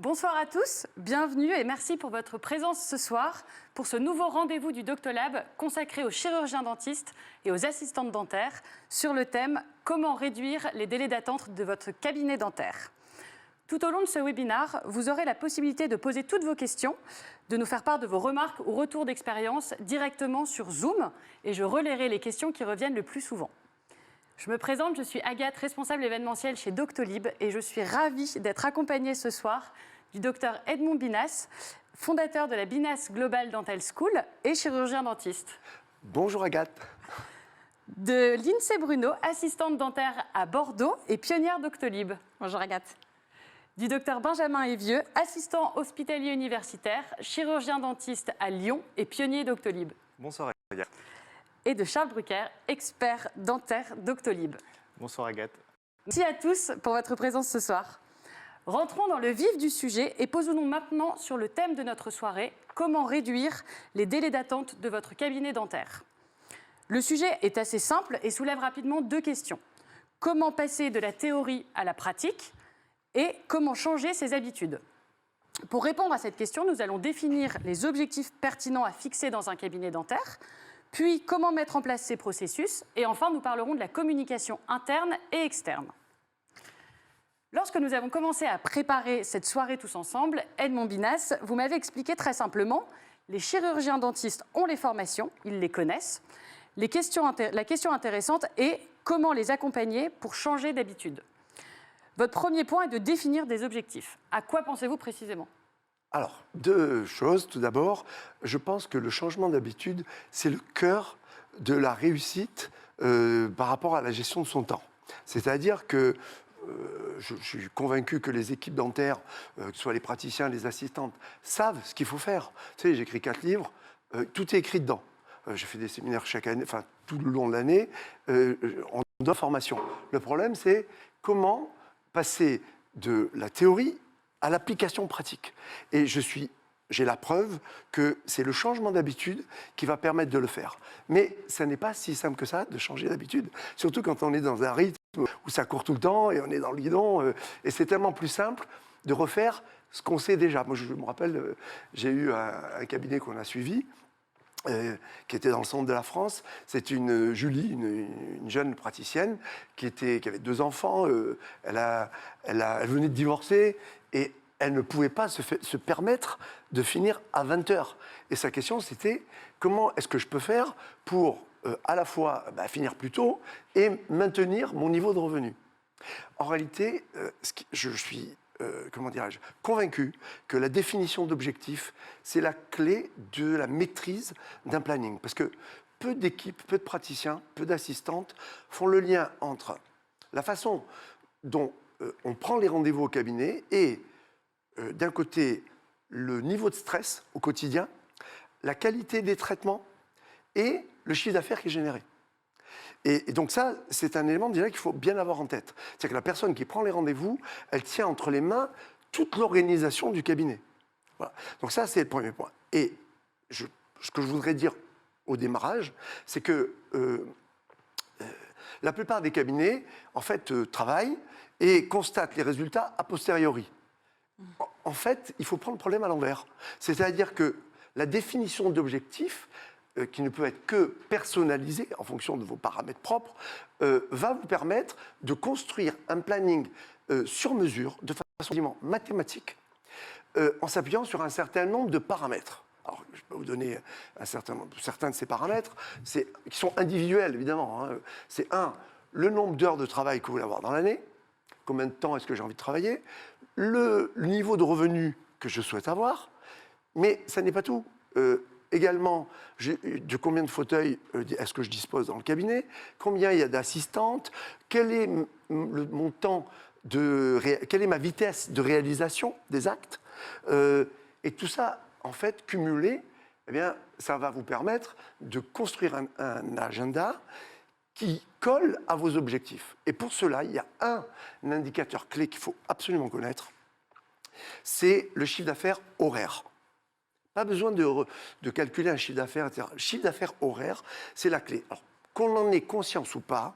Bonsoir à tous, bienvenue et merci pour votre présence ce soir pour ce nouveau rendez-vous du Doctolab consacré aux chirurgiens dentistes et aux assistantes dentaires sur le thème « Comment réduire les délais d'attente de votre cabinet dentaire ». Tout au long de ce webinaire, vous aurez la possibilité de poser toutes vos questions, de nous faire part de vos remarques ou retours d'expérience directement sur Zoom et je relayerai les questions qui reviennent le plus souvent. Je me présente, je suis Agathe, responsable événementielle chez Doctolib et je suis ravie d'être accompagnée ce soir du docteur Edmond Binas, fondateur de la Binas Global Dental School et chirurgien dentiste. Bonjour Agathe. De Lindsay Bruno, assistante dentaire à Bordeaux et pionnière Doctolib. Bonjour Agathe. Du docteur Benjamin Evieux, assistant hospitalier universitaire, chirurgien dentiste à Lyon et pionnier Doctolib. Bonsoir Agathe. Et de Charles Brucker, expert dentaire Doctolib. Bonsoir Agathe. Merci à tous pour votre présence ce soir. Rentrons dans le vif du sujet et posons-nous maintenant sur le thème de notre soirée, comment réduire les délais d'attente de votre cabinet dentaire. Le sujet est assez simple et soulève rapidement deux questions. Comment passer de la théorie à la pratique et comment changer ses habitudes? Pour répondre à cette question, nous allons définir les objectifs pertinents à fixer dans un cabinet dentaire, puis comment mettre en place ces processus, et enfin nous parlerons de la communication interne et externe. Lorsque nous avons commencé à préparer cette soirée tous ensemble, Edmond Binas, vous m'avez expliqué très simplement, les chirurgiens dentistes ont les formations, ils les connaissent. La question intéressante est comment les accompagner pour changer d'habitude. Votre premier point est de définir des objectifs. À quoi pensez-vous précisément ? Alors, deux choses. Tout d'abord, je pense que le changement d'habitude, c'est le cœur de la réussite par rapport à la gestion de son temps. C'est-à-dire que je suis convaincu que les équipes dentaires, que ce soit les praticiens, les assistantes, savent ce qu'il faut faire. Tu sais, j'écris 4 livres, tout est écrit dedans. J'ai fait des séminaires chaque année, enfin tout le long de l'année, on donne formation. Le problème, c'est comment passer de la théorie à l'application pratique. Et j'ai la preuve que c'est le changement d'habitude qui va permettre de le faire. Mais ça n'est pas si simple que ça de changer d'habitude, surtout quand on est dans un rythme où ça court tout le temps et on est dans le guidon. Et c'est tellement plus simple de refaire ce qu'on sait déjà. Moi, je me rappelle, j'ai eu un cabinet qu'on a suivi, qui était dans le centre de la France. C'est Julie, une jeune praticienne qui avait 2 enfants. Elle venait de divorcer et elle ne pouvait pas se permettre de finir à 20h. Et sa question, c'était comment est-ce que je peux faire pour à la fois finir plus tôt et maintenir mon niveau de revenu. En réalité, je suis convaincu que la définition d'objectifs, c'est la clé de la maîtrise d'un planning. Parce que peu d'équipes, peu de praticiens, peu d'assistantes font le lien entre la façon dont on prend les rendez-vous au cabinet et, d'un côté, le niveau de stress au quotidien, la qualité des traitements et le chiffre d'affaires qui est généré. Et donc ça, c'est un élément déjà qu'il faut bien avoir en tête. C'est-à-dire que la personne qui prend les rendez-vous, elle tient entre les mains toute l'organisation du cabinet. Voilà. Donc ça, c'est le premier point. Et ce que je voudrais dire au démarrage, c'est que la plupart des cabinets, en fait, travaillent et constatent les résultats a posteriori. En fait, il faut prendre le problème à l'envers. C'est-à-dire que la définition d'objectifs, qui ne peut être que personnalisé en fonction de vos paramètres propres, va vous permettre de construire un planning sur mesure, de façon quasiment mathématique, en s'appuyant sur un certain nombre de paramètres. Alors, je peux vous donner certains de ces paramètres, qui sont individuels, évidemment. Hein. C'est le nombre d'heures de travail que vous voulez avoir dans l'année, combien de temps est-ce que j'ai envie de travailler, le niveau de revenu que je souhaite avoir, mais ça n'est pas tout. Également, de combien de fauteuils est-ce que je dispose dans le cabinet, combien il y a d'assistantes, quel est mon temps quelle est ma vitesse de réalisation des actes, et tout ça, en fait, cumulé, eh bien, ça va vous permettre de construire un agenda qui colle à vos objectifs. Et pour cela, il y a un indicateur clé qu'il faut absolument connaître, c'est le chiffre d'affaires horaire. Pas besoin de calculer un chiffre d'affaires, etc. Le chiffre d'affaires horaire, c'est la clé. Alors, qu'on en ait conscience ou pas,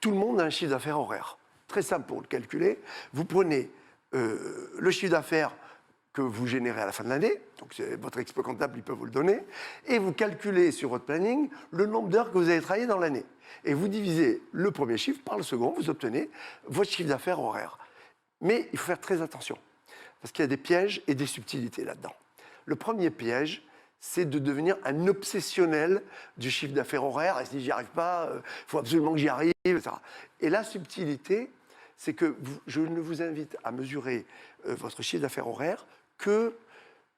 tout le monde a un chiffre d'affaires horaire. Très simple pour le calculer. Vous prenez le chiffre d'affaires que vous générez à la fin de l'année, donc votre expert comptable, il peut vous le donner, et vous calculez sur votre planning le nombre d'heures que vous avez travaillé dans l'année. Et vous divisez le premier chiffre par le second, vous obtenez votre chiffre d'affaires horaire. Mais il faut faire très attention, parce qu'il y a des pièges et des subtilités là-dedans. Le premier piège, c'est de devenir un obsessionnel du chiffre d'affaires horaire, et si j'y arrive pas, il faut absolument que j'y arrive, etc. Et la subtilité, c'est que je ne vous invite à mesurer votre chiffre d'affaires horaire que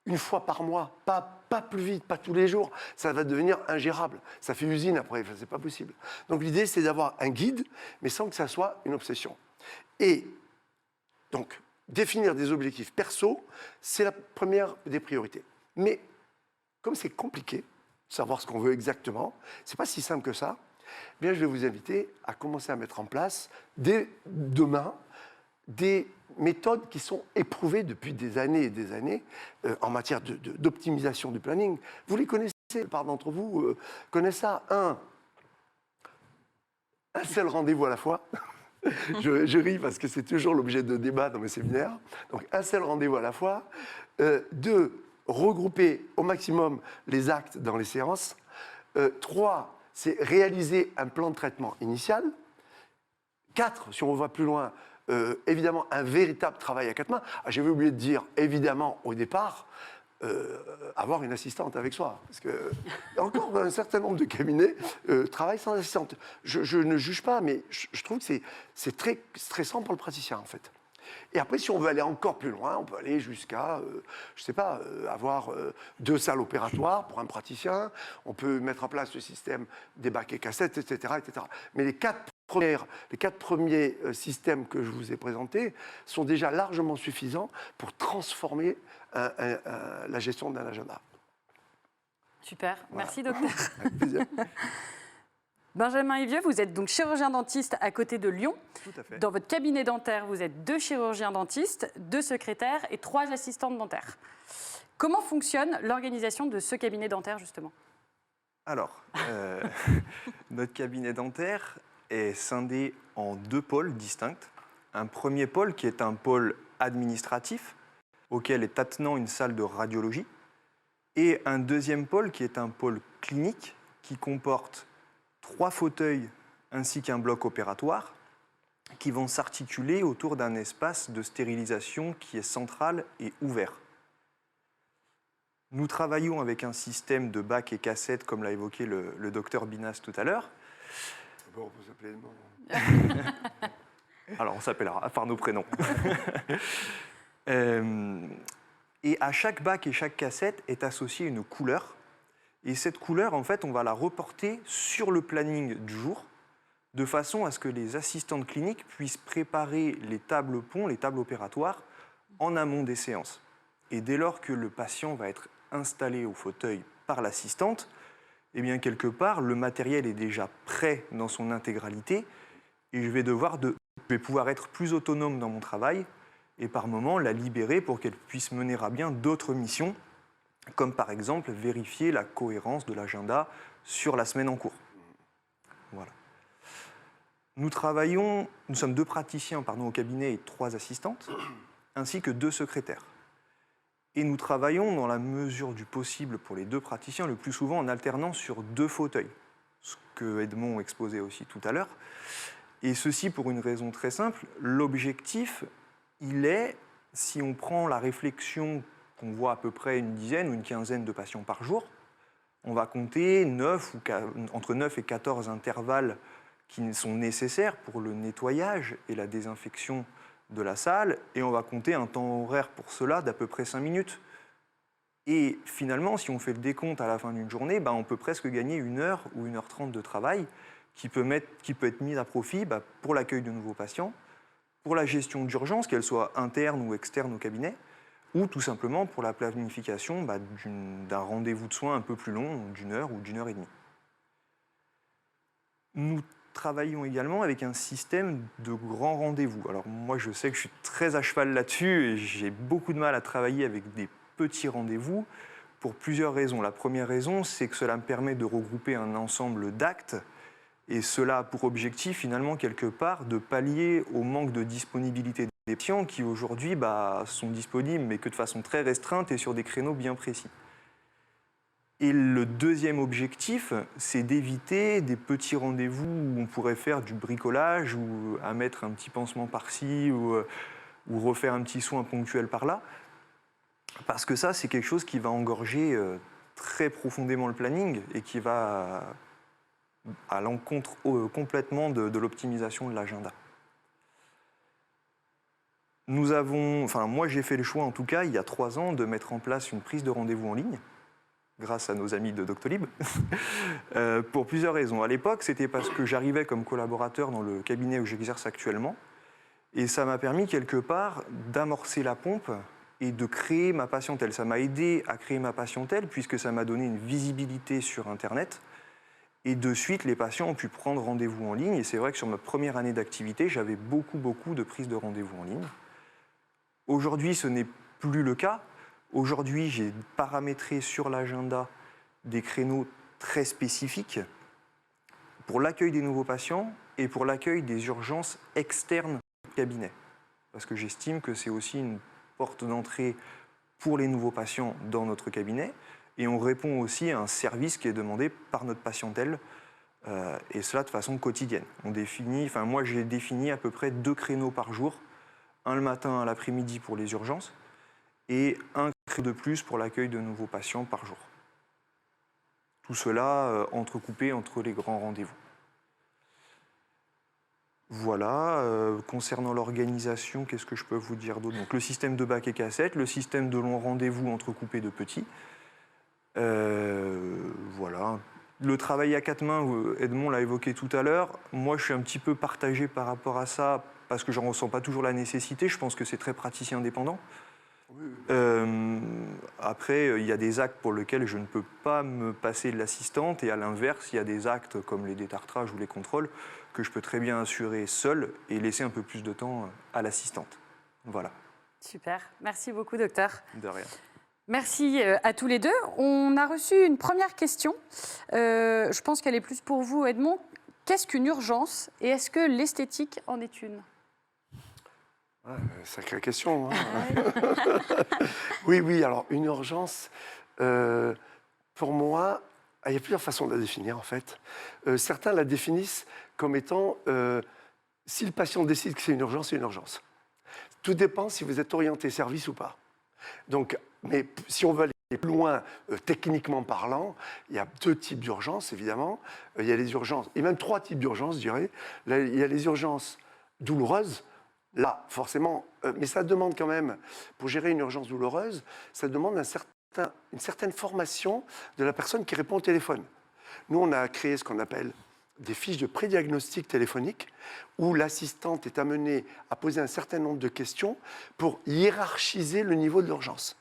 une fois par mois, pas plus vite, pas tous les jours. Ça va devenir ingérable. Ça fait usine après, c'est pas possible. Donc l'idée, c'est d'avoir un guide, mais sans que ça soit une obsession. Et donc, définir des objectifs perso, c'est la première des priorités. Mais comme c'est compliqué, savoir ce qu'on veut exactement, c'est pas si simple que ça, eh bien, je vais vous inviter à commencer à mettre en place dès demain des méthodes qui sont éprouvées depuis des années et des années en matière d'optimisation du planning. Vous les connaissez, la plupart d'entre vous connaissent ça. Un seul rendez-vous à la fois. Je ris parce que c'est toujours l'objet de débat dans mes séminaires. Donc, un seul rendez-vous à la fois. Deux, regrouper au maximum les actes dans les séances. Trois, c'est réaliser un plan de traitement initial. Quatre, si on va plus loin, évidemment, un véritable travail à quatre mains. Ah, j'avais oublié de dire, évidemment, au départ, avoir une assistante avec soi. Parce que, encore, un certain nombre de cabinets travaillent sans assistante. Je ne juge pas, mais je trouve que c'est très stressant pour le praticien, en fait. Et après, si on veut aller encore plus loin, on peut aller jusqu'à, je ne sais pas, avoir 2 salles opératoires pour un praticien. On peut mettre en place le système des bacs et cassettes, etc., etc. Mais les 4 premiers systèmes que je vous ai présentés sont déjà largement suffisants pour transformer la gestion d'un agenda. Super, Voilà. merci docteur. Avec plaisir. Benjamin Ivieux, vous êtes donc chirurgien dentiste à côté de Lyon. Tout à fait. Dans votre cabinet dentaire, vous êtes 2 chirurgiens dentistes, 2 secrétaires et 3 assistantes dentaires. Comment fonctionne l'organisation de ce cabinet dentaire, justement? Alors, notre cabinet dentaire est scindé en 2 pôles distincts. Un premier pôle qui est un pôle administratif, auquel est attenant une salle de radiologie, et un deuxième pôle qui est un pôle clinique qui comporte 3 fauteuils ainsi qu'un bloc opératoire qui vont s'articuler autour d'un espace de stérilisation qui est central et ouvert. Nous travaillons avec un système de bacs et cassettes, comme l'a évoqué le docteur Binas tout à l'heure. Bon, on peut s'appeler le nom. Alors, on s'appellera par nos prénoms. Et à chaque bac et chaque cassette est associée une couleur. Et cette couleur, en fait, on va la reporter sur le planning du jour, de façon à ce que les assistantes cliniques puissent préparer les tables ponts, les tables opératoires, en amont des séances. Et dès lors que le patient va être installé au fauteuil par l'assistante, eh bien, quelque part, le matériel est déjà prêt dans son intégralité et je vais pouvoir être plus autonome dans mon travail et par moments la libérer pour qu'elle puisse mener à bien d'autres missions, comme par exemple vérifier la cohérence de l'agenda sur la semaine en cours. Voilà. Nous sommes 2 praticiens au cabinet et 3 assistantes, ainsi que 2 secrétaires. Et nous travaillons dans la mesure du possible pour les 2 praticiens, le plus souvent en alternant sur 2 fauteuils, ce que Edmond exposait aussi tout à l'heure. Et ceci pour une raison très simple, l'objectif, il est, si on prend la réflexion qu'on voit à peu près une dizaine ou une quinzaine de patients par jour, on va compter entre 9 et 14 intervalles qui sont nécessaires pour le nettoyage et la désinfection de la salle, et on va compter un temps horaire pour cela d'à peu près 5 minutes. Et finalement, si on fait le décompte à la fin d'une journée, on peut presque gagner 1 heure ou 1h30 de travail qui peut être mis à profit pour l'accueil de nouveaux patients, pour la gestion d'urgence, qu'elle soit interne ou externe au cabinet, ou tout simplement pour la planification d'un rendez-vous de soins un peu plus long, d'1 heure ou d'1 heure et demie. Nous travaillons également avec un système de grands rendez-vous. Alors moi, je sais que je suis très à cheval là-dessus et j'ai beaucoup de mal à travailler avec des petits rendez-vous pour plusieurs raisons. La première raison, c'est que cela me permet de regrouper un ensemble d'actes Et cela a pour objectif, finalement, quelque part, de pallier au manque de disponibilité des patients qui, aujourd'hui, sont disponibles, mais que de façon très restreinte et sur des créneaux bien précis. Et le deuxième objectif, c'est d'éviter des petits rendez-vous où on pourrait faire du bricolage ou à mettre un petit pansement par-ci ou refaire un petit soin ponctuel par-là. Parce que ça, c'est quelque chose qui va engorger très profondément le planning et qui va à l'encontre complètement de l'optimisation de l'agenda. Moi, j'ai fait le choix, en tout cas, il y a 3 ans, de mettre en place une prise de rendez-vous en ligne, grâce à nos amis de Doctolib, pour plusieurs raisons. À l'époque, c'était parce que j'arrivais comme collaborateur dans le cabinet où j'exerce actuellement, et ça m'a permis, quelque part, d'amorcer la pompe et de créer ma patientèle. Ça m'a aidé à créer ma patientèle, puisque ça m'a donné une visibilité sur Internet. Et de suite, les patients ont pu prendre rendez-vous en ligne. Et c'est vrai que sur ma première année d'activité, j'avais beaucoup de prises de rendez-vous en ligne. Aujourd'hui, ce n'est plus le cas. Aujourd'hui, j'ai paramétré sur l'agenda des créneaux très spécifiques pour l'accueil des nouveaux patients et pour l'accueil des urgences externes au cabinet. Parce que j'estime que c'est aussi une porte d'entrée pour les nouveaux patients dans notre cabinet. Et on répond aussi à un service qui est demandé par notre patientèle, et cela de façon quotidienne. Moi, j'ai défini à peu près 2 créneaux par jour, un le matin, un l'après-midi pour les urgences, et un créneau de plus pour l'accueil de nouveaux patients par jour. Tout cela entrecoupé entre les grands rendez-vous. Voilà, concernant l'organisation, qu'est-ce que je peux vous dire d'autre? Donc le système de bac et cassette, le système de long rendez-vous entrecoupé de petits. Voilà. Le travail à 4 mains, Edmond l'a évoqué tout à l'heure. Moi, je suis un petit peu partagé par rapport à ça parce que je n'en ressens pas toujours la nécessité. Je pense que c'est très praticien indépendant. Après, il y a des actes pour lesquels je ne peux pas me passer de l'assistante. Et à l'inverse, il y a des actes comme les détartrages ou les contrôles que je peux très bien assurer seul et laisser un peu plus de temps à l'assistante. Voilà. Super. Merci beaucoup, docteur. De rien. Merci à tous les deux. On a reçu une première question. Je pense qu'elle est plus pour vous, Edmond. Qu'est-ce qu'une urgence et est-ce que l'esthétique en est une? Sacrée question. Hein. Oui, alors une urgence, pour moi, il y a plusieurs façons de la définir en fait. Certains la définissent comme étant, si le patient décide que c'est une urgence, c'est une urgence. Tout dépend si vous êtes orienté service ou pas. Donc, mais si on veut aller plus loin, techniquement parlant, il y a 2 types d'urgences, évidemment. Il y a les urgences, et même 3 types d'urgences, je dirais. Là, il y a les urgences douloureuses. Là, forcément, mais ça demande quand même, pour gérer une urgence douloureuse, ça demande une certaine formation de la personne qui répond au téléphone. Nous, on a créé ce qu'on appelle des fiches de prédiagnostic téléphonique où l'assistante est amenée à poser un certain nombre de questions pour hiérarchiser le niveau de l'urgence.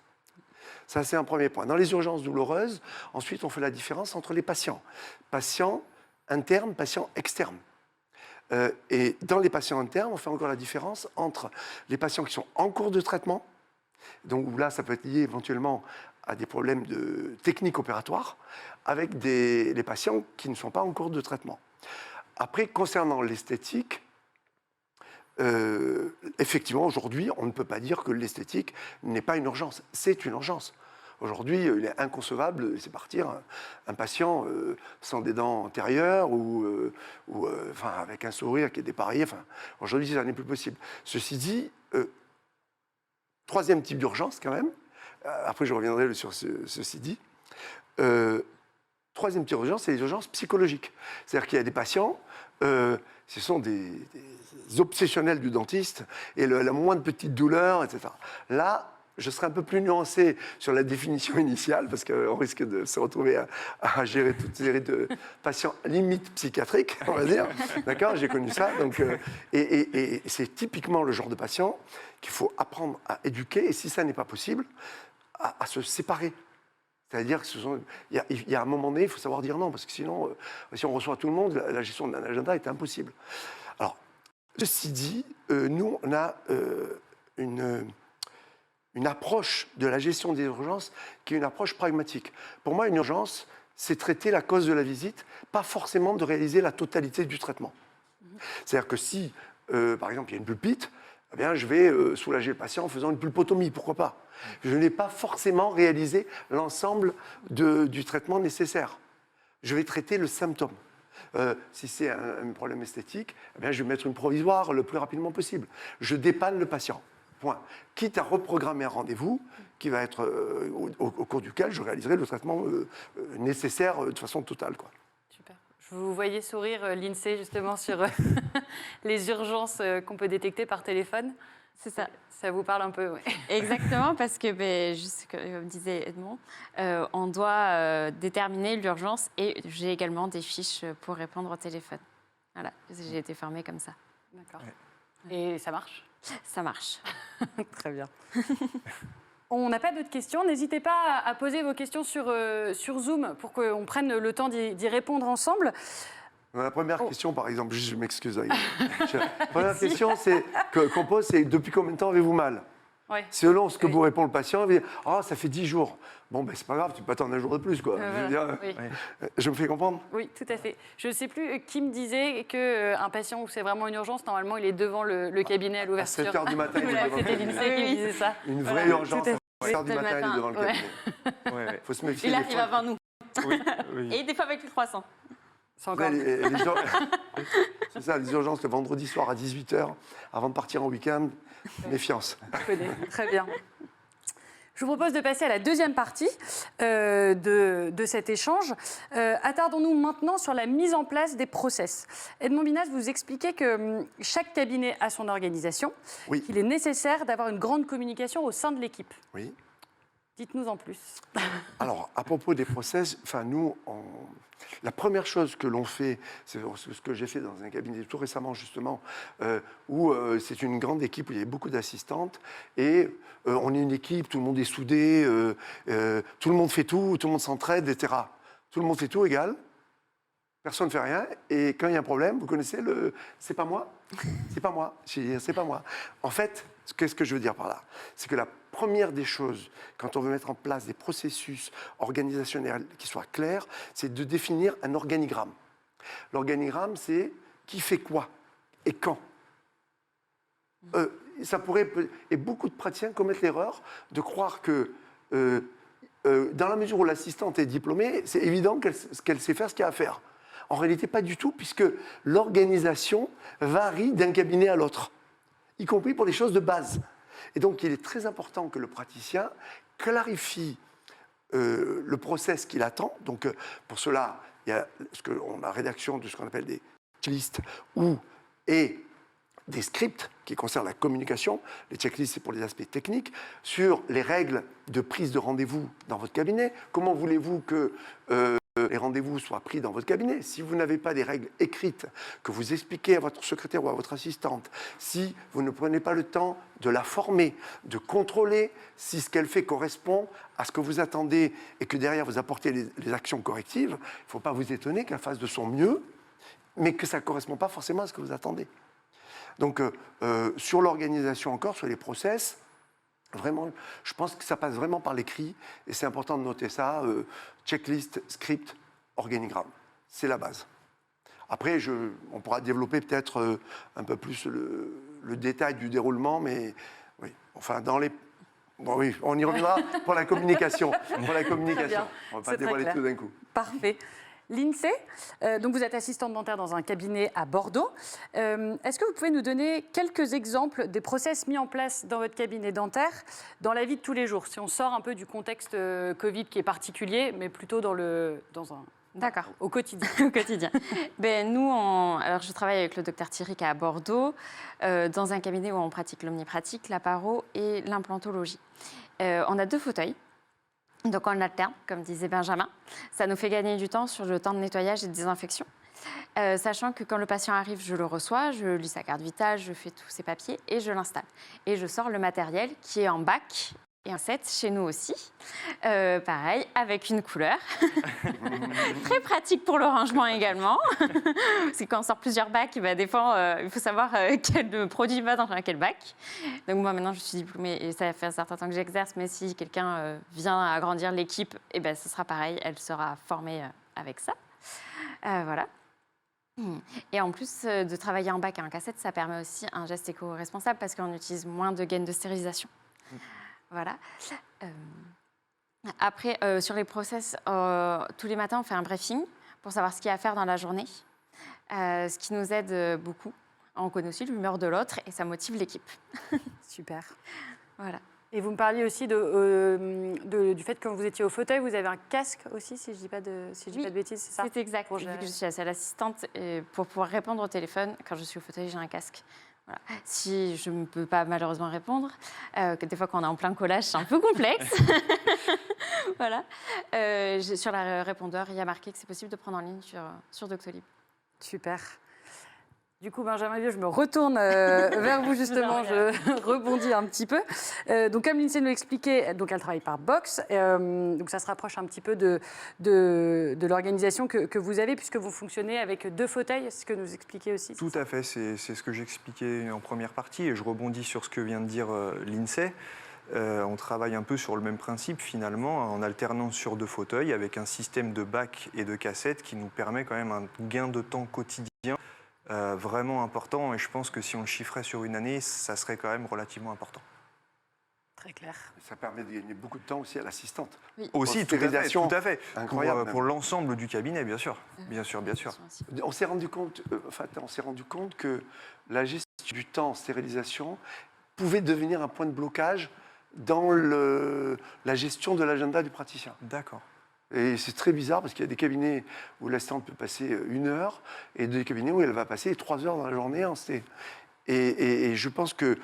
Ça, c'est un premier point. Dans les urgences douloureuses, ensuite, on fait la différence entre les patients. Patients internes, patients externes. Et dans les patients internes, on fait encore la différence entre les patients qui sont en cours de traitement, donc là, ça peut être lié éventuellement à des problèmes de technique opératoire, avec les patients qui ne sont pas en cours de traitement. Après, concernant l'esthétique, effectivement, aujourd'hui, on ne peut pas dire que l'esthétique n'est pas une urgence. C'est une urgence. Aujourd'hui, il est inconcevable de laisser partir un patient sans des dents antérieures ou avec un sourire qui est dépareillé. Aujourd'hui, ça n'est plus possible. Ceci dit, 3e type d'urgence quand même, après je reviendrai sur ceci dit, 3e type d'urgence, c'est les urgences psychologiques. C'est-à-dire qu'il y a des patients, ce sont des obsessionnels du dentiste, et la moindre petite douleur, etc. Là, je serai un peu plus nuancé sur la définition initiale, parce qu'on risque de se retrouver à gérer toute une série de patients limite psychiatriques, on va dire. D'accord, j'ai connu ça. Donc, et c'est typiquement le genre de patient qu'il faut apprendre à éduquer, et si ça n'est pas possible, à se séparer. C'est-à-dire qu'il y a un moment donné, il faut savoir dire non, parce que sinon, si on reçoit tout le monde, la gestion d'un agenda est impossible. Alors, ceci dit, nous, on a une approche de la gestion des urgences qui est une approche pragmatique. Pour moi, une urgence, c'est traiter la cause de la visite, pas forcément de réaliser la totalité du traitement. C'est-à-dire que si, par exemple, il y a une pulpite, eh bien, je vais soulager le patient en faisant une pulpotomie, pourquoi pas. Je n'ai pas forcément réalisé l'ensemble du traitement nécessaire. Je vais traiter le symptôme. Si c'est un problème esthétique, eh bien, je vais mettre une provisoire le plus rapidement possible. Je dépanne le patient. Point. Quitte à reprogrammer un rendez-vous qui va être au cours duquel je réaliserai le traitement nécessaire de façon totale, quoi. Super. Je vous voyais sourire, l'INSEE, justement, sur les urgences qu'on peut détecter par téléphone. C'est ça. Ça vous parle un peu, oui. Exactement, parce que, juste comme disait Edmond, on doit déterminer l'urgence et j'ai également des fiches pour répondre au téléphone. Voilà, j'ai été formée comme ça. D'accord. Et ça marche? Ça marche. Très bien. On n'a pas d'autres questions. N'hésitez pas à poser vos questions sur Zoom pour qu'on prenne le temps d'y répondre ensemble. La première question, par exemple, je m'excuse. La première question qu'on pose, c'est depuis combien de temps avez-vous mal? Ouais. Selon ce que vous répond le patient, il va dire « Ah, ça fait 10 jours ». Bon, ben, c'est pas grave, tu peux attendre un jour de plus, quoi. Je veux dire, Oui. je me fais comprendre? Oui, tout à fait. Je ne sais plus qui me disait qu'un patient où c'est vraiment une urgence, normalement, il est devant le cabinet à l'ouverture. À 7 h du matin, il est devant le C'était cabinet. l'INSEE qui me disait ça. Une vraie urgence, à 7 h du Le matin, il est matin, devant le ouais. cabinet. Il faut se méfier. Il des arrive fois. avant nous. Oui, oui. Et des fois avec le croissant. C'est encore... C'est ça, les urgences le vendredi soir à 18 h, avant de partir en week-end, méfiance. Je connais. Très bien. Je vous propose de passer à la deuxième partie de cet échange. Attardons-nous maintenant sur la mise en place des process. Edmond Binas, vous expliquez que chaque cabinet a son organisation, Oui. qu'il est nécessaire d'avoir une grande communication au sein de l'équipe. Oui. Dites-nous en plus. Alors, à propos des process, nous, la première chose que l'on fait, c'est ce que j'ai fait dans un cabinet tout récemment, justement, où c'est une grande équipe, où il y avait beaucoup d'assistantes, et on est une équipe, tout le monde est soudé, tout le monde fait tout le monde s'entraide, etc. Tout le monde fait tout égal, personne ne fait rien, et quand il y a un problème, vous connaissez le « c'est pas moi ». C'est pas moi, c'est pas moi. En fait, qu'est-ce que je veux dire par là? C'est que la première des choses, quand on veut mettre en place des processus organisationnels qui soient clairs, c'est de définir un organigramme. L'organigramme, c'est qui fait quoi et quand. Ça pourrait, et beaucoup de praticiens commettent l'erreur de croire que dans la mesure où l'assistante est diplômée, c'est évident qu'elle sait faire ce qu'il y a à faire. En réalité, pas du tout, puisque l'organisation varie d'un cabinet à l'autre, y compris pour les choses de base. Et donc, il est très important que le praticien clarifie le process qu'il attend. Donc, pour cela, il y a la rédaction de ce qu'on appelle des checklists et des scripts qui concernent la communication. Les checklists, c'est pour les aspects techniques, sur les règles de prise de rendez-vous dans votre cabinet. Comment voulez-vous que les rendez-vous soient pris dans votre cabinet? Si vous n'avez pas des règles écrites que vous expliquez à votre secrétaire ou à votre assistante, si vous ne prenez pas le temps de la former, de contrôler si ce qu'elle fait correspond à ce que vous attendez et que derrière vous apportez les actions correctives, il ne faut pas vous étonner qu'elle fasse de son mieux, mais que ça ne correspond pas forcément à ce que vous attendez. Donc, sur l'organisation encore, sur les process, vraiment, je pense que ça passe vraiment par l'écrit, et c'est important de noter ça, checklist, script, organigramme. C'est la base. Après, on pourra développer peut-être un peu plus le détail du déroulement, mais oui, enfin, bon, oui, on y reviendra pour la communication. Pour la communication. On ne va pas dévoiler tout d'un coup. Parfait. L'INSEE, donc vous êtes assistante dentaire dans un cabinet à Bordeaux. Est-ce que vous pouvez nous donner quelques exemples des process mis en place dans votre cabinet dentaire dans la vie de tous les jours? Si on sort un peu du contexte Covid qui est particulier, mais plutôt D'accord. au quotidien. Au quotidien. Nous, alors je travaille avec le docteur Thiric à Bordeaux, dans un cabinet où on pratique l'omnipratique, la paro et l'implantologie. On a 2 fauteuils. Donc on alterne, comme disait Benjamin. Ça nous fait gagner du temps sur le temps de nettoyage et de désinfection. Sachant que quand le patient arrive, je le reçois, je lis sa carte vitale, je fais tous ses papiers et je l'installe. Et je sors le matériel qui est en bac Et en 7, chez nous aussi, pareil, avec une couleur. Très pratique pour le rangement également. Parce que quand on sort plusieurs bacs, des fois, il faut savoir quel produit va dans quel bac. Donc moi, maintenant, je suis diplômée et ça fait un certain temps que j'exerce. Mais si quelqu'un vient agrandir l'équipe, ce sera pareil. Elle sera formée avec ça. Voilà. Et en plus de travailler en bac et en cassette, ça permet aussi un geste éco-responsable parce qu'on utilise moins de gaines de stérilisation. Voilà. Après, sur les process, tous les matins, on fait un briefing pour savoir ce qu'il y a à faire dans la journée, ce qui nous aide beaucoup. On connaît aussi l'humeur de l'autre et ça motive l'équipe. Super. Voilà. Et vous me parliez aussi du fait que quand vous étiez au fauteuil, vous avez un casque aussi, si je ne dis pas de bêtises, c'est ça? C'est exact. Vu que je suis la seule assistante, et pour pouvoir répondre au téléphone, quand je suis au fauteuil, j'ai un casque. Voilà. Si je ne peux pas malheureusement répondre, que des fois quand on est en plein collage, c'est un peu complexe. Voilà. Sur le répondeur, il y a marqué que c'est possible de prendre en ligne sur Doctolib. Super. Du coup, Benjamin Vieux, je me retourne vers vous justement, je rebondis un petit peu. Donc, comme Lindsay nous l'expliquait, donc elle travaille par box. Donc, ça se rapproche un petit peu de l'organisation que vous avez, puisque vous fonctionnez avec 2 fauteuils, c'est ce que nous expliquez aussi. Tout à fait, c'est ce que j'expliquais en première partie et je rebondis sur ce que vient de dire Lindsay. On travaille un peu sur le même principe finalement, en alternance sur 2 fauteuils avec un système de bac et de cassette qui nous permet quand même un gain de temps quotidien vraiment important. Et je pense que si on le chiffrait sur une année, ça serait quand même relativement important. Très clair. Ça permet de gagner beaucoup de temps aussi à l'assistante. Oui. Aussi, tout à fait. Incroyable. Pour l'ensemble du cabinet, bien sûr. Bien sûr. On s'est rendu compte, que la gestion du temps en stérilisation pouvait devenir un point de blocage dans la gestion de l'agenda du praticien. D'accord. Et c'est très bizarre parce qu'il y a des cabinets où l'assistante peut passer 1 heure et des cabinets où elle va passer 3 heures dans la journée en sté. Et je pense que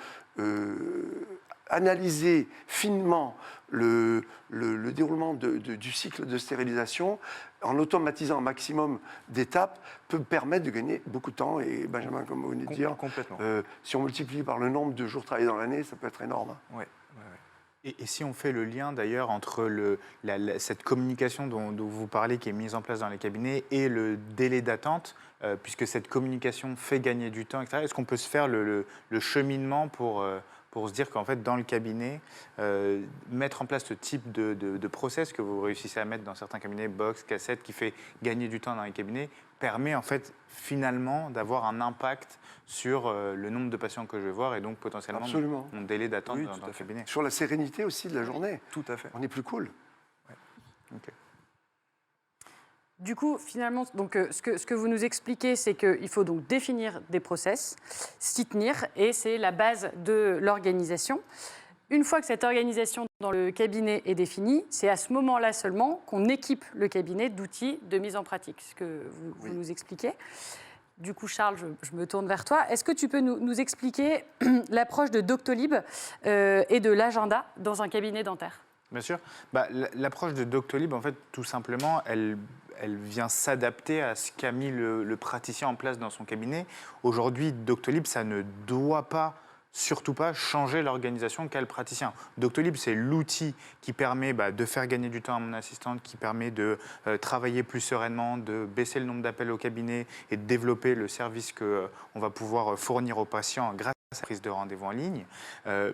analyser finement le déroulement du cycle de stérilisation en automatisant un maximum d'étapes peut permettre de gagner beaucoup de temps. Et Benjamin, comme vous venez de dire, complètement. Si on multiplie par le nombre de jours travaillés dans l'année, ça peut être énorme. Ouais. Et si on fait le lien d'ailleurs entre cette communication dont vous parlez qui est mise en place dans les cabinets et le délai d'attente, puisque cette communication fait gagner du temps, etc., est-ce qu'on peut se faire le cheminement pour se dire qu'en fait, dans le cabinet, mettre en place ce type de process que vous réussissez à mettre dans certains cabinets, box, cassette, qui fait gagner du temps dans les cabinets, permet en fait finalement d'avoir un impact sur le nombre de patients que je vais voir et donc potentiellement mon délai d'attente dans le cabinet. Sur la sérénité aussi de la journée. Tout à fait. On est plus cool. Ouais. Okay. Du coup, finalement, donc, ce que vous nous expliquez, c'est qu'il faut donc définir des process, s'y tenir, et c'est la base de l'organisation. Une fois que cette organisation dans le cabinet est définie, c'est à ce moment-là seulement qu'on équipe le cabinet d'outils de mise en pratique, ce que vous nous expliquez. Du coup, Charles, je me tourne vers toi. Est-ce que tu peux nous expliquer l'approche de Doctolib et de l'agenda dans un cabinet dentaire? Bien sûr. L'approche de Doctolib, en fait, tout simplement, elle vient s'adapter à ce qu'a mis le praticien en place dans son cabinet. Aujourd'hui, Doctolib, ça ne doit pas, surtout pas, changer l'organisation qu'a le praticien. Doctolib, c'est l'outil qui permet de faire gagner du temps à mon assistante, qui permet de travailler plus sereinement, de baisser le nombre d'appels au cabinet et de développer le service qu'on va pouvoir fournir aux patients grâce à la prise de rendez-vous en ligne.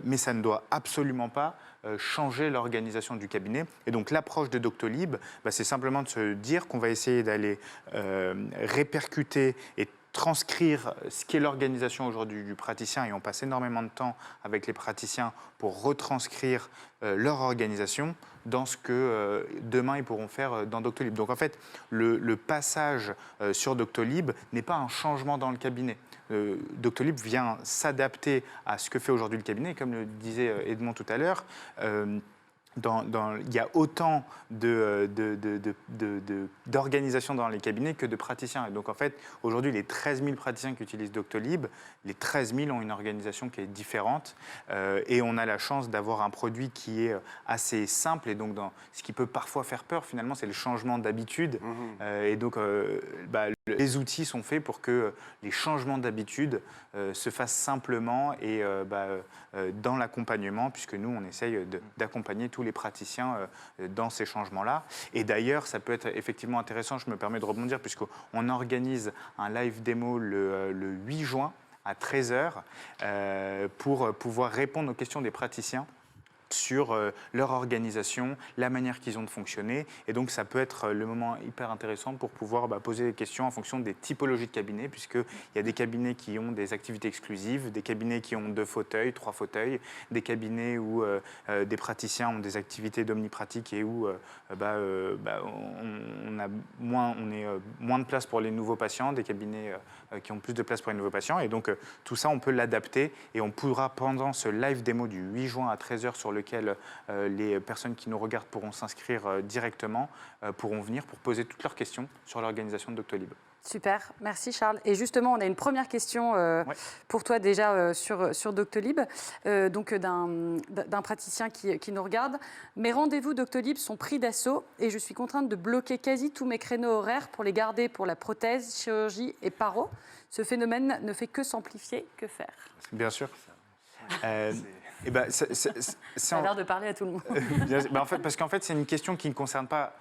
Mais ça ne doit absolument pas changer l'organisation du cabinet. Et donc l'approche de Doctolib, c'est simplement de se dire qu'on va essayer d'aller répercuter et transcrire ce qu'est l'organisation aujourd'hui du praticien, et on passe énormément de temps avec les praticiens pour retranscrire leur organisation dans ce que demain ils pourront faire dans Doctolib. Donc en fait, le passage sur Doctolib n'est pas un changement dans le cabinet. Doctolib vient s'adapter à ce que fait aujourd'hui le cabinet, comme le disait Edmond tout à l'heure. Il y a autant d'organisations dans les cabinets que de praticiens. Et donc, en fait, aujourd'hui, les 13 000 praticiens qui utilisent Doctolib, les 13 000 ont une organisation qui est différente. Et on a la chance d'avoir un produit qui est assez simple. Et donc, ce qui peut parfois faire peur, finalement, c'est le changement d'habitude. Et donc, le Les outils sont faits pour que les changements d'habitude se fassent simplement et dans l'accompagnement, puisque nous, on essaye d'accompagner tous les praticiens dans ces changements-là. Et d'ailleurs, ça peut être effectivement intéressant, je me permets de rebondir, puisqu'on organise un live démo le 8 juin à 13 h pour pouvoir répondre aux questions des praticiens sur leur organisation, la manière qu'ils ont de fonctionner. Et donc, ça peut être le moment hyper intéressant pour pouvoir poser des questions en fonction des typologies de cabinets, puisqu'il y a des cabinets qui ont des activités exclusives, des cabinets qui ont 2 fauteuils, 3 fauteuils, des cabinets où des praticiens ont des activités d'omnipratique et où on est moins de place pour les nouveaux patients, des cabinets qui ont plus de place pour les nouveaux patients. Et donc, tout ça, on peut l'adapter et on pourra, pendant ce live démo du 8 juin à 13 h sur lequel les personnes qui nous regardent pourront s'inscrire directement, pourront venir pour poser toutes leurs questions sur l'organisation de Doctolib. Super, merci Charles. Et justement, on a une première question pour toi déjà sur Doctolib, donc d'un praticien qui nous regarde. Mes rendez-vous Doctolib sont pris d'assaut et je suis contrainte de bloquer quasi tous mes créneaux horaires pour les garder pour la prothèse, chirurgie et paro. Ce phénomène ne fait que s'amplifier. Que faire? Bien sûr. Ça a l'air de parler à tout le monde. Parce qu'en fait, c'est une question qui ne concerne pas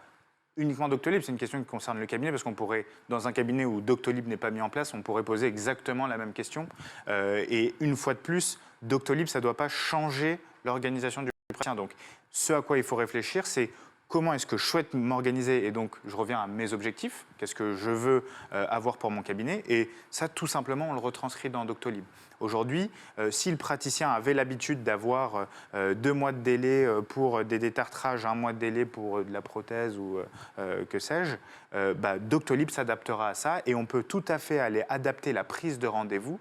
uniquement Doctolib, c'est une question qui concerne le cabinet, parce qu'on pourrait, dans un cabinet où Doctolib n'est pas mis en place, on pourrait poser exactement la même question. Et une fois de plus, Doctolib, ça ne doit pas changer l'organisation du praticien. Donc, ce à quoi il faut réfléchir, c'est comment est-ce que je souhaite m'organiser, et donc je reviens à mes objectifs, qu'est-ce que je veux avoir pour mon cabinet, et ça, tout simplement, on le retranscrit dans Doctolib. Aujourd'hui, si le praticien avait l'habitude d'avoir 2 mois de délai pour des détartrages, 1 mois de délai pour de la prothèse ou que sais-je, Doctolib s'adaptera à ça et on peut tout à fait aller adapter la prise de rendez-vous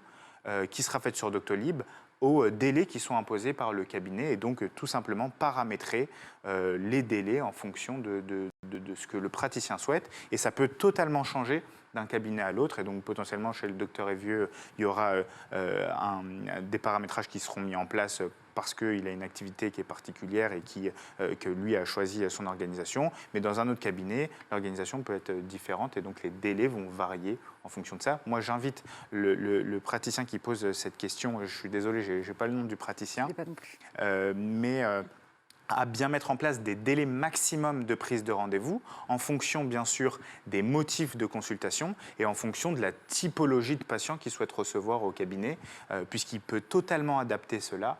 qui sera faite sur Doctolib aux délais qui sont imposés par le cabinet et donc tout simplement paramétrer les délais en fonction de ce que le praticien souhaite. Et ça peut totalement changer d'un cabinet à l'autre. Et donc potentiellement chez le docteur Evieux, il y aura des paramétrages qui seront mis en place parce qu'il a une activité qui est particulière et que lui a choisi son organisation. Mais dans un autre cabinet, l'organisation peut être différente et donc les délais vont varier en fonction de ça. Moi, j'invite le praticien qui pose cette question, je suis désolé, je n'ai pas le nom du praticien, Je l'ai pas non plus. À bien mettre en place des délais maximum de prise de rendez-vous en fonction, bien sûr, des motifs de consultation et en fonction de la typologie de patients qu'il souhaite recevoir au cabinet, puisqu'il peut totalement adapter cela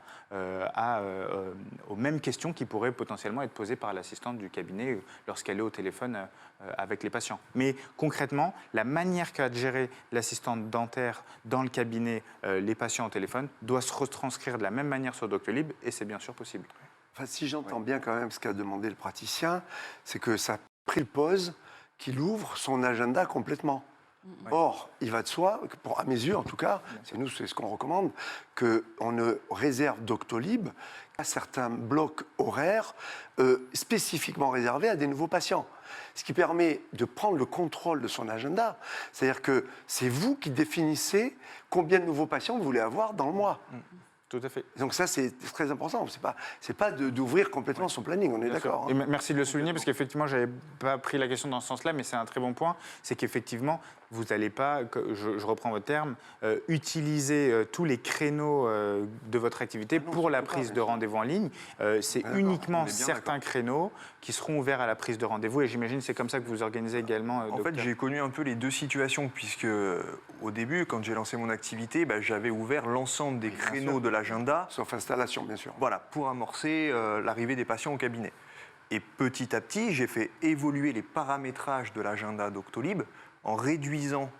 aux mêmes questions qui pourraient potentiellement être posées par l'assistante du cabinet lorsqu'elle est au téléphone avec les patients. Mais concrètement, la manière qu'a de gérer l'assistante dentaire dans le cabinet, les patients au téléphone, doit se retranscrire de la même manière sur Doctolib et c'est bien sûr possible. Enfin, si j'entends bien quand même ce qu'a demandé le praticien, c'est que ça présuppose qu'il ouvre son agenda complètement. Or, il va de soi, à mes yeux en tout cas, c'est ce qu'on recommande, qu'on ne réserve Doctolib qu'à certains blocs horaires spécifiquement réservés à des nouveaux patients. Ce qui permet de prendre le contrôle de son agenda. C'est-à-dire que c'est vous qui définissez combien de nouveaux patients vous voulez avoir dans le mois. Tout à fait. Donc ça, c'est très important. C'est pas d'ouvrir complètement son planning, on est d'accord. Et merci de le souligner, parce qu'effectivement, je n'avais pas pris la question dans ce sens-là, mais c'est un très bon point. C'est qu'effectivement, vous n'allez pas, je reprends votre terme, utiliser tous les créneaux de votre activité pour la prise de rendez-vous en ligne. C'est uniquement certains créneaux qui seront ouverts à la prise de rendez-vous. Et j'imagine que c'est comme ça que vous organisez également, En fait, j'ai connu un peu les 2 situations, puisque au début, quand j'ai lancé mon activité, j'avais ouvert l'ensemble des créneaux de l'agenda. Sauf installation, bien sûr. Voilà, pour amorcer l'arrivée des patients au cabinet. Et petit à petit, j'ai fait évoluer les paramétrages de l'agenda Doctolib en réduisant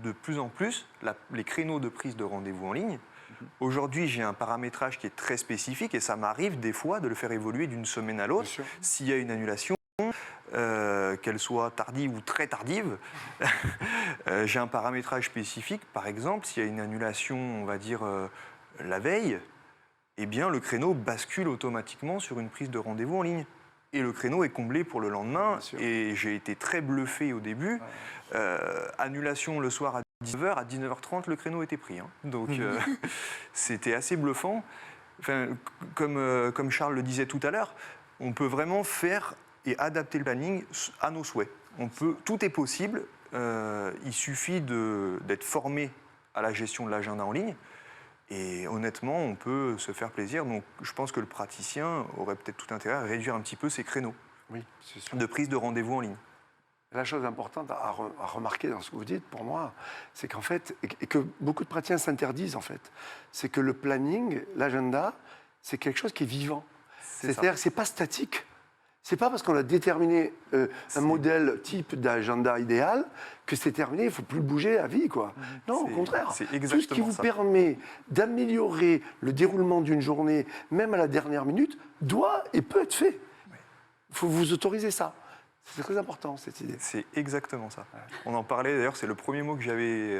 de plus en plus les créneaux de prise de rendez-vous en ligne. Aujourd'hui, j'ai un paramétrage qui est très spécifique et ça m'arrive des fois de le faire évoluer d'une semaine à l'autre. S'il y a une annulation, qu'elle soit tardive ou très tardive, j'ai un paramétrage spécifique. Par exemple, s'il y a une annulation, on va dire, la veille, eh bien, le créneau bascule automatiquement sur une prise de rendez-vous en ligne. Et le créneau est comblé pour le lendemain. Et j'ai été très bluffé au début. Annulation le soir à 19h, à 19h30, le créneau était pris. Donc, c'était assez bluffant. Enfin, comme Charles le disait tout à l'heure, on peut vraiment faire et adapter le planning à nos souhaits. Tout est possible. il suffit d'être formé à la gestion de l'agenda en ligne. Et honnêtement, on peut se faire plaisir. Donc, je pense que le praticien aurait peut-être tout intérêt à réduire un petit peu ses créneaux Oui, c'est sûr. de prise de rendez-vous en ligne. La chose importante à remarquer dans ce que vous dites, pour moi, c'est qu'en fait, et que beaucoup de praticiens s'interdisent, en fait, c'est que le planning, l'agenda, c'est quelque chose qui est vivant. C'est-à-dire que ce n'est pas statique. C'est pas parce qu'on a déterminé un modèle type d'agenda idéal que c'est terminé, il ne faut plus le bouger à vie, quoi. Non, au contraire. c'est Tout ce exactement qui vous ça. permet d'améliorer le déroulement d'une journée, même à la dernière minute, doit et peut être fait. Il faut vous autoriser ça. C'est très important, cette idée. C'est exactement ça. On en parlait d'ailleurs, c'est le premier mot que j'avais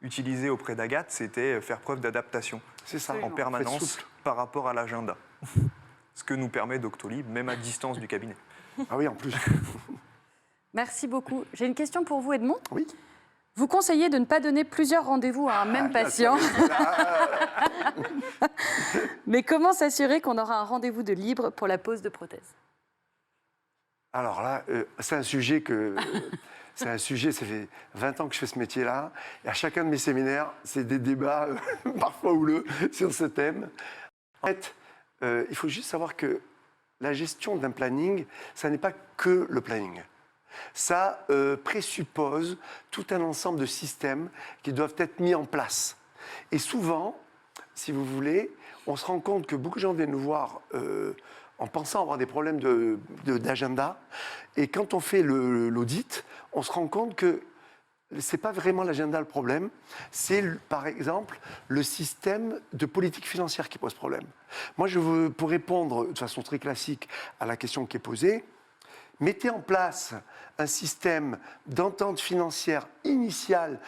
utilisé auprès d'Agathe, c'était faire preuve d'adaptation C'est ça. en Faut être permanence souple. par rapport à l'agenda. Ce que nous permet Doctolib, même à distance du cabinet. Ah oui, en plus. Merci beaucoup. J'ai une question pour vous, Edmond. Oui. Vous conseillez de ne pas donner plusieurs rendez-vous à un même patient. Mais comment s'assurer qu'on aura un rendez-vous de libre pour la pose de prothèse? Alors là, c'est un sujet que... ça fait 20 ans que je fais ce métier-là. Et à chacun de mes séminaires, c'est des débats parfois houleux sur ce thème. En fait, il faut juste savoir que la gestion d'un planning, ça n'est pas que le planning. Ça présuppose tout un ensemble de systèmes qui doivent être mis en place. Et souvent, si vous voulez, on se rend compte que beaucoup de gens viennent nous voir en pensant avoir des problèmes d'agenda. Et quand on fait l'audit, on se rend compte que ce n'est pas vraiment l'agenda le problème, c'est par exemple le système de politique financière qui pose problème. Moi, pour répondre de façon très classique à la question qui est posée, mettez en place un système d'entente financière initiale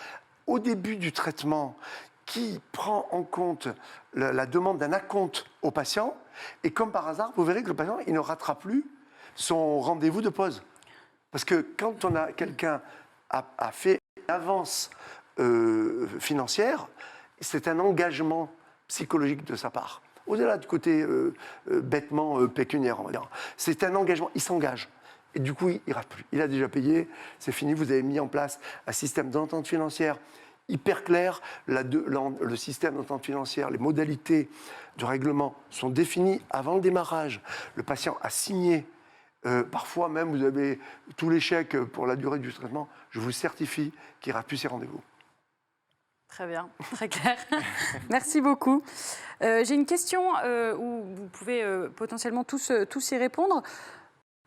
au début du traitement qui prend en compte la demande d'un acompte au patient. Et comme par hasard, vous verrez que le patient il ne ratera plus son rendez-vous de pause. Parce que quand quelqu'un a fait une avance financière, c'est un engagement psychologique de sa part. Au-delà du côté bêtement pécuniaire, on va dire. C'est un engagement, il s'engage. Et du coup, il ne rate plus. Il a déjà payé, c'est fini, vous avez mis en place un système d'entente financière hyper clair. Le système d'entente financière, les modalités du règlement sont définies avant le démarrage. Le patient a signé. Parfois même, vous avez tous les chèques pour la durée du traitement. Je vous certifie qu'il ne rate plus ses rendez-vous. Très bien, très clair. Merci beaucoup. J'ai une question où vous pouvez potentiellement tous y répondre.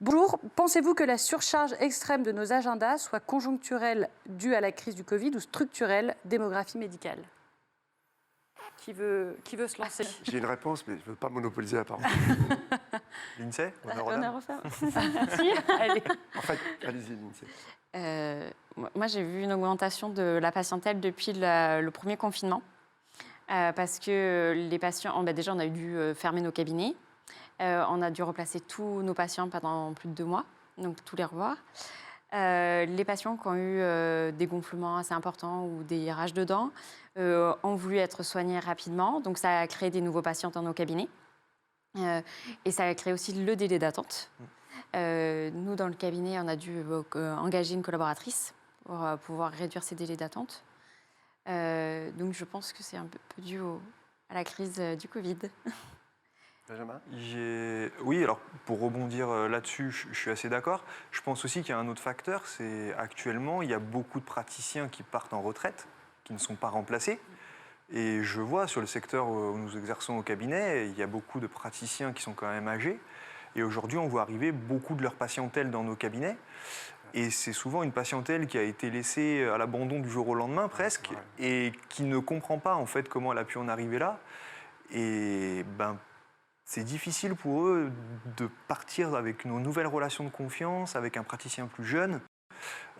Bonjour, pensez-vous que la surcharge extrême de nos agendas soit conjoncturelle due à la crise du Covid ou structurelle, démographie médicale? Qui veut se lancer? J'ai une réponse, mais je ne veux pas monopoliser la parole. L'INSEE, honneur aux On a dames. refait. Merci. Allez. En fait, allez-y, l'INSEE. Moi, j'ai vu une augmentation de la patientèle depuis le premier confinement. Parce que les patients, déjà, on a dû fermer nos cabinets. On a dû replacer tous nos patients pendant plus de 2 mois, donc tous les revoir. Les patients qui ont eu des gonflements assez importants ou des rages de dents ont voulu être soignés rapidement. Donc, ça a créé des nouveaux patients dans nos cabinets. Et ça a créé aussi le délai d'attente. Nous, dans le cabinet, on a dû engager une collaboratrice pour pouvoir réduire ces délais d'attente. Donc, je pense que c'est un peu dû à la crise du Covid. Benjamin? Oui, alors pour rebondir là-dessus, je suis assez d'accord. Je pense aussi qu'il y a un autre facteur, c'est actuellement, il y a beaucoup de praticiens qui partent en retraite, qui ne sont pas remplacés. Et je vois sur le secteur où nous exerçons au cabinet, il y a beaucoup de praticiens qui sont quand même âgés. Et aujourd'hui, on voit arriver beaucoup de leur patientèle dans nos cabinets. Et c'est souvent une patientèle qui a été laissée à l'abandon du jour au lendemain presque, et qui ne comprend pas en fait comment elle a pu en arriver là. Et c'est difficile pour eux de partir avec nos nouvelles relations de confiance, avec un praticien plus jeune,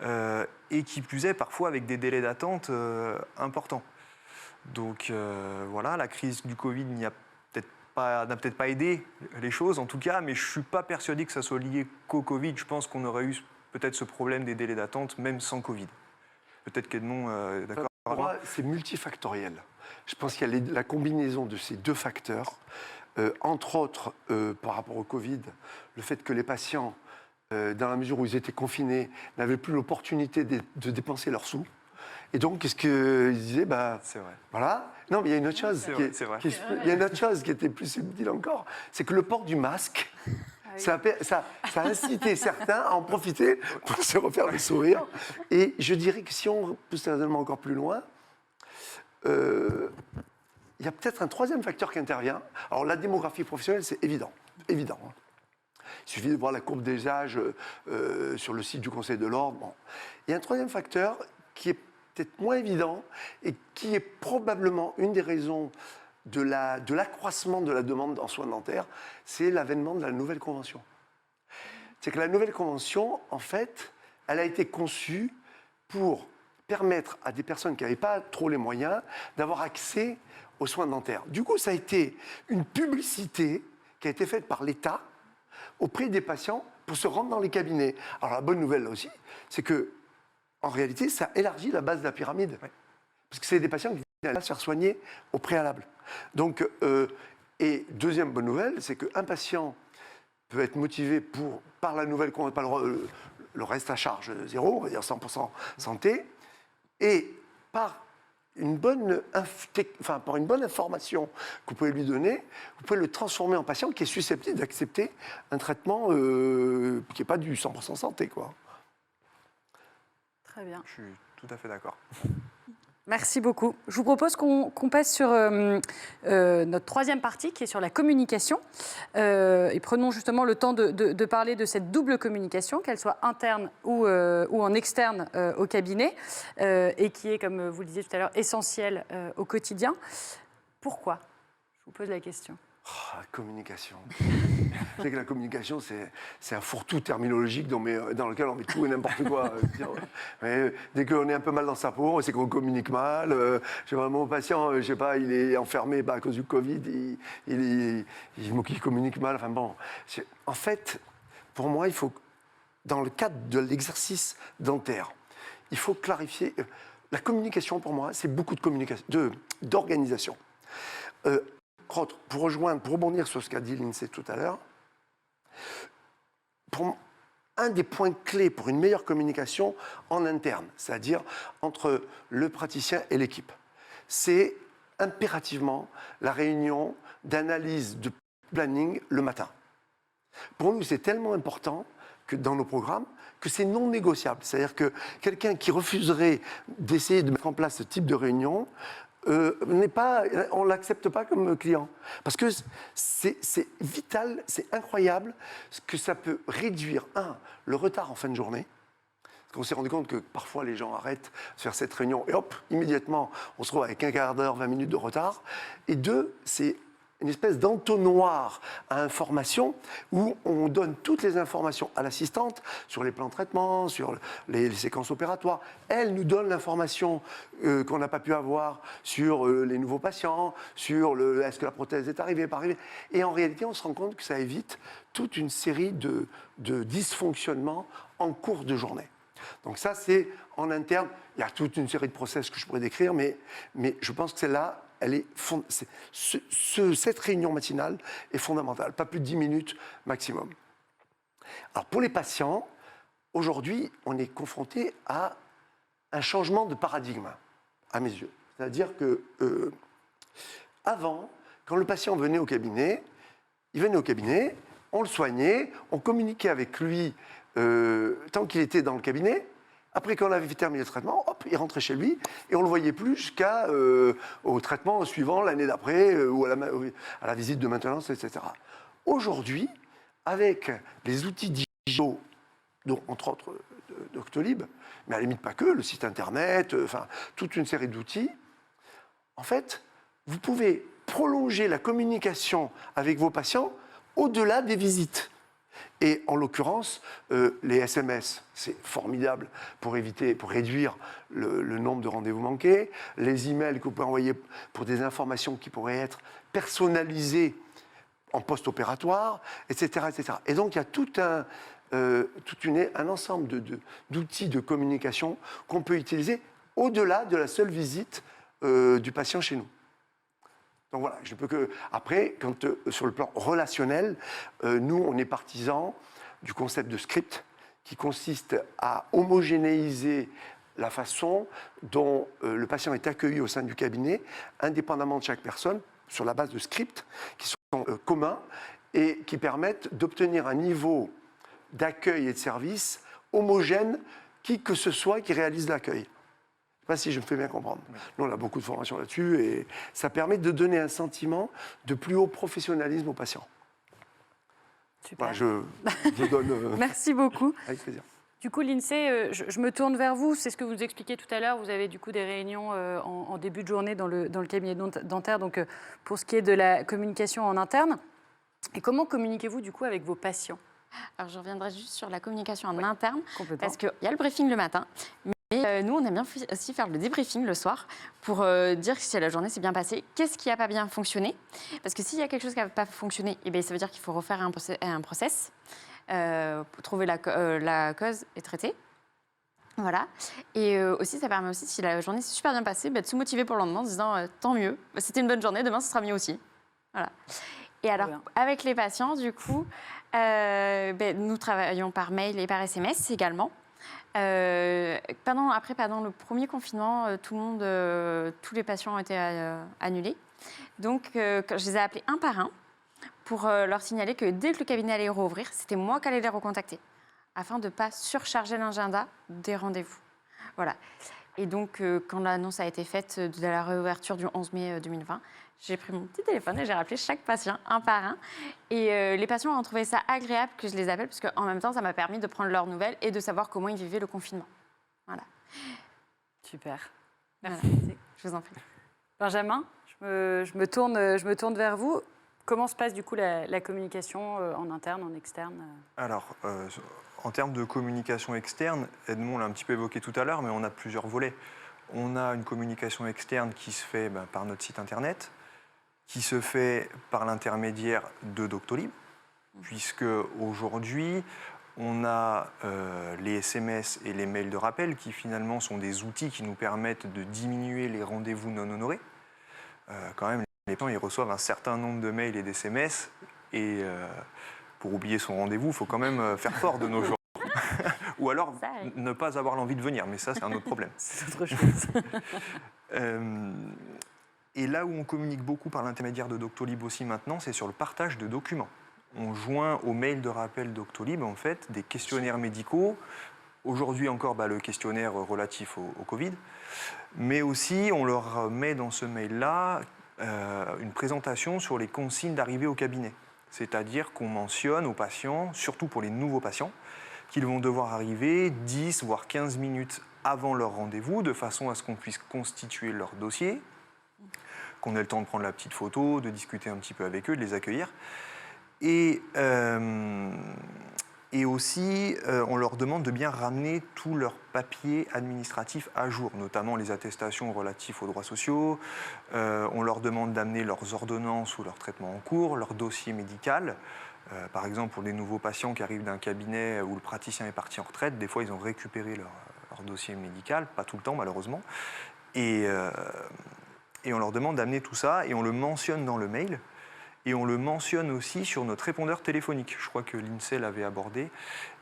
et qui plus est parfois avec des délais d'attente importants. Donc voilà, la crise du Covid n'a peut-être pas aidé les choses en tout cas, mais je ne suis pas persuadé que ça soit lié qu'au Covid. Je pense qu'on aurait eu peut-être ce problème des délais d'attente même sans Covid. Peut-être qu'Edmond est d'accord. Pour moi, c'est multifactoriel. Je pense qu'il y a la combinaison de ces 2 facteurs. Entre autres, par rapport au Covid, le fait que les patients dans la mesure où ils étaient confinés, n'avaient plus l'opportunité de dépenser leurs sous. Et donc, qu'est-ce qu'ils disaient C'est vrai. Voilà. Non, mais il y a une autre chose. C'est vrai. Il y a une autre chose qui était plus subtile encore, c'est que le port du masque, ça a incité certains à en profiter pour se refaire le sourire. Et je dirais que si on pousse le raisonnement encore plus loin, il y a peut-être un troisième facteur qui intervient. Alors, la démographie professionnelle, c'est évident. Évident. Il suffit de voir la courbe des âges sur le site du Conseil de l'Ordre. Bon. Il y a un troisième facteur qui est peut-être moins évident et qui est probablement une des raisons de l'accroissement de la demande en soins dentaires, c'est l'avènement de la nouvelle convention. C'est que la nouvelle convention, en fait, elle a été conçue pour permettre à des personnes qui n'avaient pas trop les moyens d'avoir accès aux soins dentaires. Du coup, ça a été une publicité qui a été faite par l'État auprès des patients pour se rendre dans les cabinets. Alors la bonne nouvelle là aussi, c'est que en réalité, ça élargit la base de la pyramide. Oui. Parce que c'est des patients qui viennent à se faire soigner au préalable. Donc, et deuxième bonne nouvelle, c'est qu'un patient peut être motivé par la nouvelle convention, le reste à charge zéro, on va dire 100% santé, et par une bonne information que vous pouvez lui donner, vous pouvez le transformer en patient qui est susceptible d'accepter un traitement qui n'est pas du 100% santé, quoi. Très bien. Je suis tout à fait d'accord. Merci beaucoup. Je vous propose qu'on passe sur notre troisième partie, qui est sur la communication. Et prenons justement le temps de parler de cette double communication, qu'elle soit interne ou en externe au cabinet, et qui est, comme vous le disiez tout à l'heure, essentielle au quotidien. Pourquoi? Je vous pose la question. Oh, la communication. C'est que la communication, c'est un fourre-tout terminologique dans lequel on met tout et n'importe quoi. Dès qu'on est un peu mal dans sa peau, c'est qu'on communique mal. Mon patient, je sais pas, il est enfermé à cause du Covid, il communique mal. Enfin bon, en fait, pour moi, il faut, dans le cadre de l'exercice dentaire, il faut clarifier. La communication, pour moi, c'est beaucoup de communication, d'organisation. Pour rebondir sur ce qu'a dit l'INSEE tout à l'heure, un des points clés pour une meilleure communication en interne, c'est-à-dire entre le praticien et l'équipe, c'est impérativement la réunion d'analyse de planning le matin. Pour nous, c'est tellement important que dans nos programmes que c'est non négociable. C'est-à-dire que quelqu'un qui refuserait d'essayer de mettre en place ce type de réunion, on ne l'accepte pas comme client. Parce que c'est vital, c'est incroyable ce que ça peut réduire, le retard en fin de journée. Parce qu'on s'est rendu compte que parfois les gens arrêtent de faire cette réunion et hop, immédiatement, on se retrouve avec un quart d'heure, 20 minutes de retard. Et deux, c'est une espèce d'entonnoir à information où on donne toutes les informations à l'assistante sur les plans de traitement, sur les séquences opératoires. Elle nous donne l'information qu'on n'a pas pu avoir sur les nouveaux patients, sur est-ce que la prothèse est arrivée, pas arrivée. Et en réalité, on se rend compte que ça évite toute une série de dysfonctionnements en cours de journée. Donc ça, c'est en interne. Il y a toute une série de process que je pourrais décrire, mais je pense que celle-là, cette réunion matinale est fondamentale, pas plus de 10 minutes maximum. Alors pour les patients, aujourd'hui, on est confronté à un changement de paradigme, à mes yeux. C'est-à-dire que avant, quand le patient venait au cabinet, on le soignait, on communiquait avec lui tant qu'il était dans le cabinet. Après qu'on avait terminé le traitement, hop, il rentrait chez lui et on ne le voyait plus jusqu'au traitement suivant, l'année d'après, ou à la visite de maintenance, etc. Aujourd'hui, avec les outils digitaux, dont, entre autres Doctolib, mais à la limite pas que, le site internet, toute une série d'outils, en fait, vous pouvez prolonger la communication avec vos patients au-delà des visites. Et en l'occurrence, les SMS, c'est formidable pour réduire le nombre de rendez-vous manqués. Les emails que vous pouvez envoyer pour des informations qui pourraient être personnalisées en post-opératoire, etc., etc. Et donc, il y a tout un ensemble d'outils de communication qu'on peut utiliser au-delà de la seule visite du patient chez nous. Donc voilà, je peux que. Après, sur le plan relationnel, nous, on est partisans du concept de script qui consiste à homogénéiser la façon dont le patient est accueilli au sein du cabinet, indépendamment de chaque personne, sur la base de scripts qui sont communs et qui permettent d'obtenir un niveau d'accueil et de service homogène, qui que ce soit qui réalise l'accueil. Je ne sais pas si je me fais bien comprendre. Nous, on a beaucoup de formations là-dessus et ça permet de donner un sentiment de plus haut professionnalisme aux patients. Super. Voilà, je donne... Merci beaucoup. Avec plaisir. Du coup, l'INSEE, je me tourne vers vous. C'est ce que vous expliquiez tout à l'heure. Vous avez du coup des réunions en début de journée dans le cabinet dentaire, donc pour ce qui est de la communication en interne. Et comment communiquez-vous du coup avec vos patients? Alors, je reviendrai juste sur la communication en interne, Complètement. parce qu'il y a le briefing le matin, mais nous, on aime bien aussi faire le débriefing le soir pour dire si la journée s'est bien passée, qu'est-ce qui n'a pas bien fonctionné. Parce que s'il y a quelque chose qui n'a pas fonctionné, eh bien, ça veut dire qu'il faut refaire un process pour trouver la cause et traiter. Voilà. Et aussi, ça permet aussi, si la journée s'est super bien passée, de se motiver pour le lendemain en se disant tant mieux, c'était une bonne journée, demain, ce sera mieux aussi. Voilà. Et alors, avec les patients, du coup, nous travaillons par mail et par SMS également. Pendant le premier confinement, tous les patients ont été annulés. Donc, je les ai appelés un par un pour leur signaler que dès que le cabinet allait rouvrir, c'était moi qui allais les recontacter, afin de ne pas surcharger l'agenda des rendez-vous. Voilà. Et donc, quand l'annonce a été faite de la réouverture du 11 mai 2020, j'ai pris mon petit téléphone et j'ai rappelé chaque patient un par un. Et les patients ont trouvé ça agréable que je les appelle, parce qu'en même temps, ça m'a permis de prendre leurs nouvelles et de savoir comment ils vivaient le confinement. Voilà. Super. Merci. Merci. Je vous en prie. Benjamin, je me tourne vers vous. Comment se passe du coup la communication en interne, en externe? Alors, en termes de communication externe, Edmond l'a un petit peu évoqué tout à l'heure, mais on a plusieurs volets. On a une communication externe qui se fait par notre site internet, qui se fait par l'intermédiaire de Doctolib, puisque aujourd'hui, on a les SMS et les mails de rappel qui finalement sont des outils qui nous permettent de diminuer les rendez-vous non honorés. Quand même, les patients ils reçoivent un certain nombre de mails et d'SMS, et pour oublier son rendez-vous, il faut quand même faire fort de nos jours. Ou alors ne pas avoir l'envie de venir, mais ça c'est un autre problème. C'est autre chose. Et là où on communique beaucoup par l'intermédiaire de Doctolib aussi maintenant, c'est sur le partage de documents. On joint au mail de rappel Doctolib en fait des questionnaires médicaux. Aujourd'hui encore le questionnaire relatif au Covid, mais aussi on leur met dans ce mail-là une présentation sur les consignes d'arrivée au cabinet. C'est-à-dire qu'on mentionne aux patients, surtout pour les nouveaux patients, qu'ils vont devoir arriver 10 voire 15 minutes avant leur rendez-vous, de façon à ce qu'on puisse constituer leur dossier, qu'on ait le temps de prendre la petite photo, de discuter un petit peu avec eux, de les accueillir. Et aussi, on leur demande de bien ramener tous leurs papiers administratifs à jour, notamment les attestations relatives aux droits sociaux. On leur demande d'amener leurs ordonnances ou leurs traitements en cours, leur dossier médical. Par exemple, pour les nouveaux patients qui arrivent d'un cabinet où le praticien est parti en retraite, des fois, ils ont récupéré leur dossier médical, pas tout le temps, malheureusement. Et on leur demande d'amener tout ça, et on le mentionne dans le mail. Et on le mentionne aussi sur notre répondeur téléphonique. Je crois que l'INSEE l'avait abordé.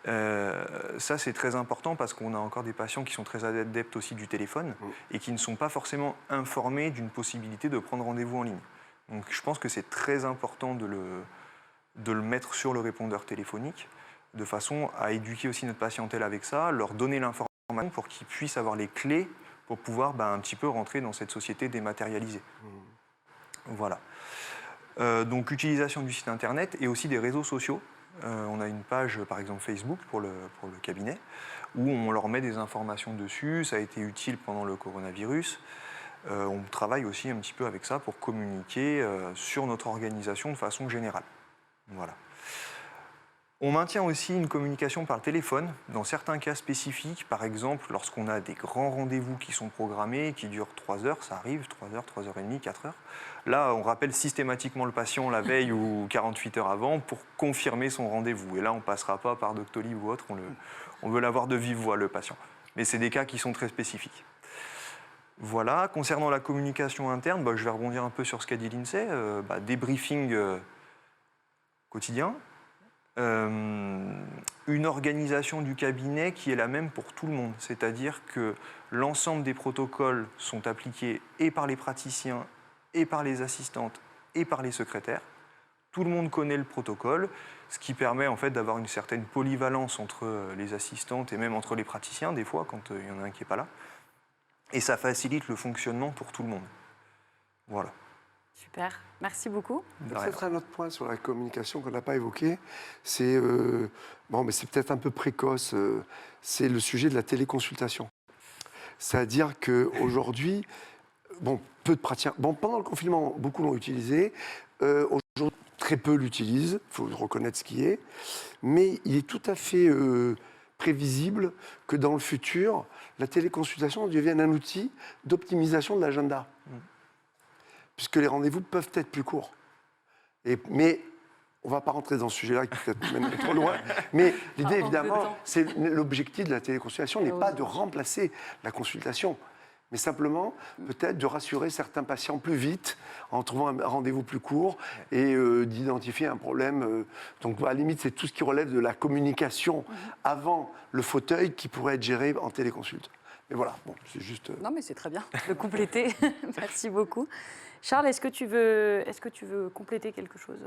Ça, c'est très important parce qu'on a encore des patients qui sont très adeptes aussi du téléphone et qui ne sont pas forcément informés d'une possibilité de prendre rendez-vous en ligne. Donc, je pense que c'est très important de le mettre sur le répondeur téléphonique de façon à éduquer aussi notre patientèle avec ça, leur donner l'information pour qu'ils puissent avoir les clés pour pouvoir un petit peu rentrer dans cette société dématérialisée. Voilà. Donc, utilisation du site internet et aussi des réseaux sociaux. On a une page, par exemple, Facebook pour le cabinet, où on leur met des informations dessus. Ça a été utile pendant le coronavirus. On travaille aussi un petit peu avec ça pour communiquer sur notre organisation de façon générale. Voilà. On maintient aussi une communication par téléphone, dans certains cas spécifiques. Par exemple, lorsqu'on a des grands rendez-vous qui sont programmés, qui durent 3 heures, ça arrive, 3 heures, 3 heures et demie, 4 heures. Là, on rappelle systématiquement le patient la veille ou 48 heures avant pour confirmer son rendez-vous. Et là, on ne passera pas par Doctolib ou autre, on veut l'avoir de vive voix, le patient. Mais c'est des cas qui sont très spécifiques. Voilà. Concernant la communication interne, je vais rebondir un peu sur ce qu'a dit l'INSEE. Des briefings quotidiens. une organisation du cabinet qui est la même pour tout le monde. C'est-à-dire que l'ensemble des protocoles sont appliqués et par les praticiens, et par les assistantes, et par les secrétaires. Tout le monde connaît le protocole, ce qui permet en fait d'avoir une certaine polyvalence entre les assistantes et même entre les praticiens, des fois, quand il y en a un qui n'est pas là. Et ça facilite le fonctionnement pour tout le monde. Voilà. Super, merci beaucoup. Peut-être un autre point sur la communication qu'on n'a pas évoqué, c'est mais c'est peut-être un peu précoce, c'est le sujet de la téléconsultation. C'est-à-dire qu'aujourd'hui, peu de praticiens, pendant le confinement, beaucoup l'ont utilisé, aujourd'hui, très peu l'utilisent, il faut reconnaître ce qui est, mais il est tout à fait prévisible que dans le futur, la téléconsultation devienne un outil d'optimisation de l'agenda. Puisque les rendez-vous peuvent être plus courts. Mais on ne va pas rentrer dans ce sujet-là, qui est peut-être même trop loin. Mais l'idée, évidemment, c'est l'objectif de la téléconsultation n'est pas de remplacer la consultation, mais simplement peut-être de rassurer certains patients plus vite en trouvant un rendez-vous plus court et d'identifier un problème. Donc, à la limite, c'est tout ce qui relève de la communication avant le fauteuil qui pourrait être géré en téléconsulte. Mais voilà, c'est juste... Non, mais c'est très bien de compléter. Merci beaucoup. Charles, est-ce que tu veux compléter quelque chose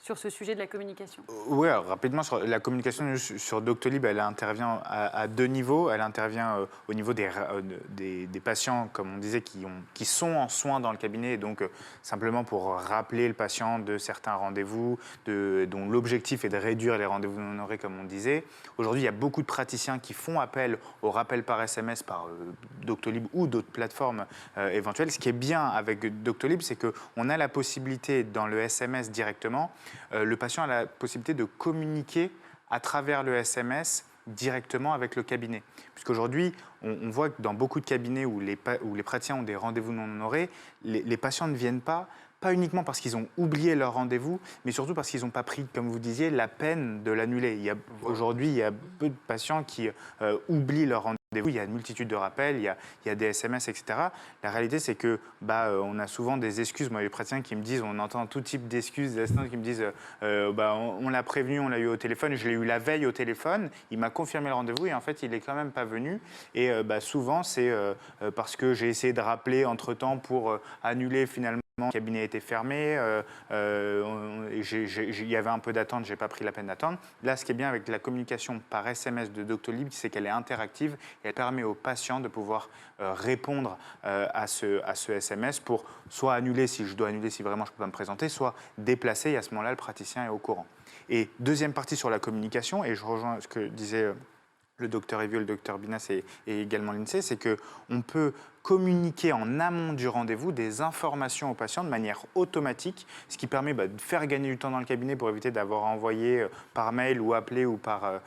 sur ce sujet de la communication? Oui, rapidement, sur la communication sur Doctolib, elle intervient à deux niveaux. Elle intervient au niveau des patients, comme on disait, qui sont en soins dans le cabinet, et donc simplement pour rappeler le patient de certains rendez-vous, dont l'objectif est de réduire les rendez-vous non honorés, comme on disait. Aujourd'hui, il y a beaucoup de praticiens qui font appel au rappel par SMS, par Doctolib ou d'autres plateformes éventuelles. Ce qui est bien avec Doctolib, c'est qu'on a la possibilité, dans le SMS directement, le patient a la possibilité de communiquer à travers le SMS directement avec le cabinet. Puisqu'aujourd'hui, on voit que dans beaucoup de cabinets où les praticiens ont des rendez-vous non honorés, les patients ne viennent pas uniquement parce qu'ils ont oublié leur rendez-vous, mais surtout parce qu'ils n'ont pas pris, comme vous disiez, la peine de l'annuler. Aujourd'hui, il y a peu de patients qui oublient leur rendez-vous. Il y a une multitude de rappels, il y a des SMS, etc. La réalité, c'est que on a souvent des excuses. Moi, les praticiens qui me disent, on entend tout type d'excuses, des assistantes qui me disent on l'a prévenu, on l'a eu au téléphone, je l'ai eu la veille au téléphone, il m'a confirmé le rendez-vous et en fait, il n'est quand même pas venu. Et souvent, c'est parce que j'ai essayé de rappeler entre-temps pour annuler finalement. Le cabinet était fermé, il y avait un peu d'attente, je n'ai pas pris la peine d'attendre. Là, ce qui est bien avec la communication par SMS de Doctolib, c'est qu'elle est interactive et elle permet aux patients de pouvoir répondre à ce SMS pour soit annuler si je dois annuler, si vraiment je ne peux pas me présenter, soit déplacer et à ce moment-là, le praticien est au courant. Et deuxième partie sur la communication, et je rejoins ce que disait le docteur Evio, le docteur Binas et également l'INSEE, c'est qu'on peut communiquer en amont du rendez-vous des informations aux patients de manière automatique, ce qui permet de faire gagner du temps dans le cabinet pour éviter d'avoir envoyé par mail ou appelé ou par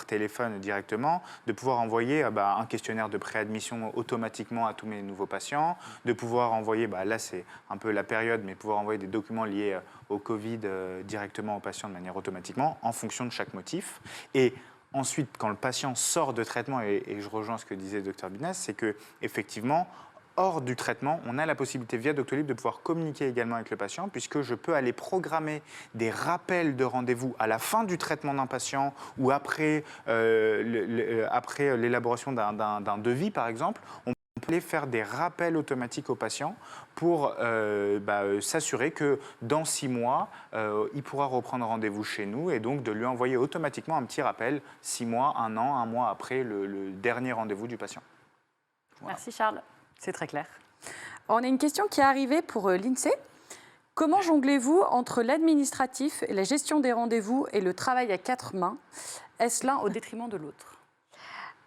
téléphone directement, de pouvoir envoyer un questionnaire de préadmission automatiquement à tous mes nouveaux patients, de pouvoir envoyer, là c'est un peu la période, mais pouvoir envoyer des documents liés au Covid directement aux patients de manière automatiquement en fonction de chaque motif. Et ensuite, quand le patient sort de traitement, et je rejoins ce que disait le Dr Binas, c'est qu'effectivement, hors du traitement, on a la possibilité via Doctolib de pouvoir communiquer également avec le patient, puisque je peux aller programmer des rappels de rendez-vous à la fin du traitement d'un patient ou après l'élaboration d'un devis, par exemple. On peut aller faire des rappels automatiques aux patients pour s'assurer que dans 6 mois, il pourra reprendre rendez-vous chez nous et donc de lui envoyer automatiquement un petit rappel 6 mois, 1 an, 1 mois après le dernier rendez-vous du patient. Voilà. Merci Charles, c'est très clair. On a une question qui est arrivée pour l'INSEE. Comment jonglez-vous entre l'administratif, la gestion des rendez-vous et le travail à 4 mains? Est-ce l'un au détriment de l'autre?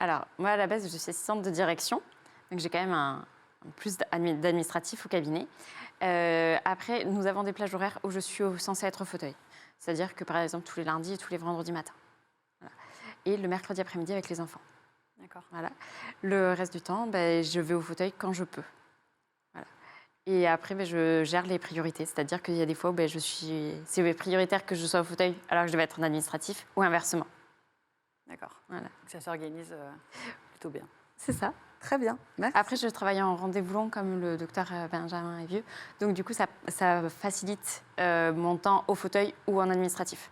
Alors, moi à la base, je suis assistante de direction. Donc j'ai quand même un plus d'administratif au cabinet. Après, nous avons des plages horaires où je suis censée être au fauteuil. C'est-à-dire que par exemple, tous les lundis et tous les vendredis matins. Voilà. Et le mercredi après-midi avec les enfants. D'accord. Voilà. Le reste du temps, je vais au fauteuil quand je peux. Voilà. Et après, je gère les priorités. C'est-à-dire qu'il y a des fois où c'est prioritaire que je sois au fauteuil alors que je devais être en administratif ou inversement. D'accord. Voilà. Donc ça s'organise plutôt bien. C'est ça. Très bien. Merci. Après, je travaille en rendez-vous long comme le docteur Benjamin Evieux. Donc, du coup, ça facilite mon temps au fauteuil ou en administratif.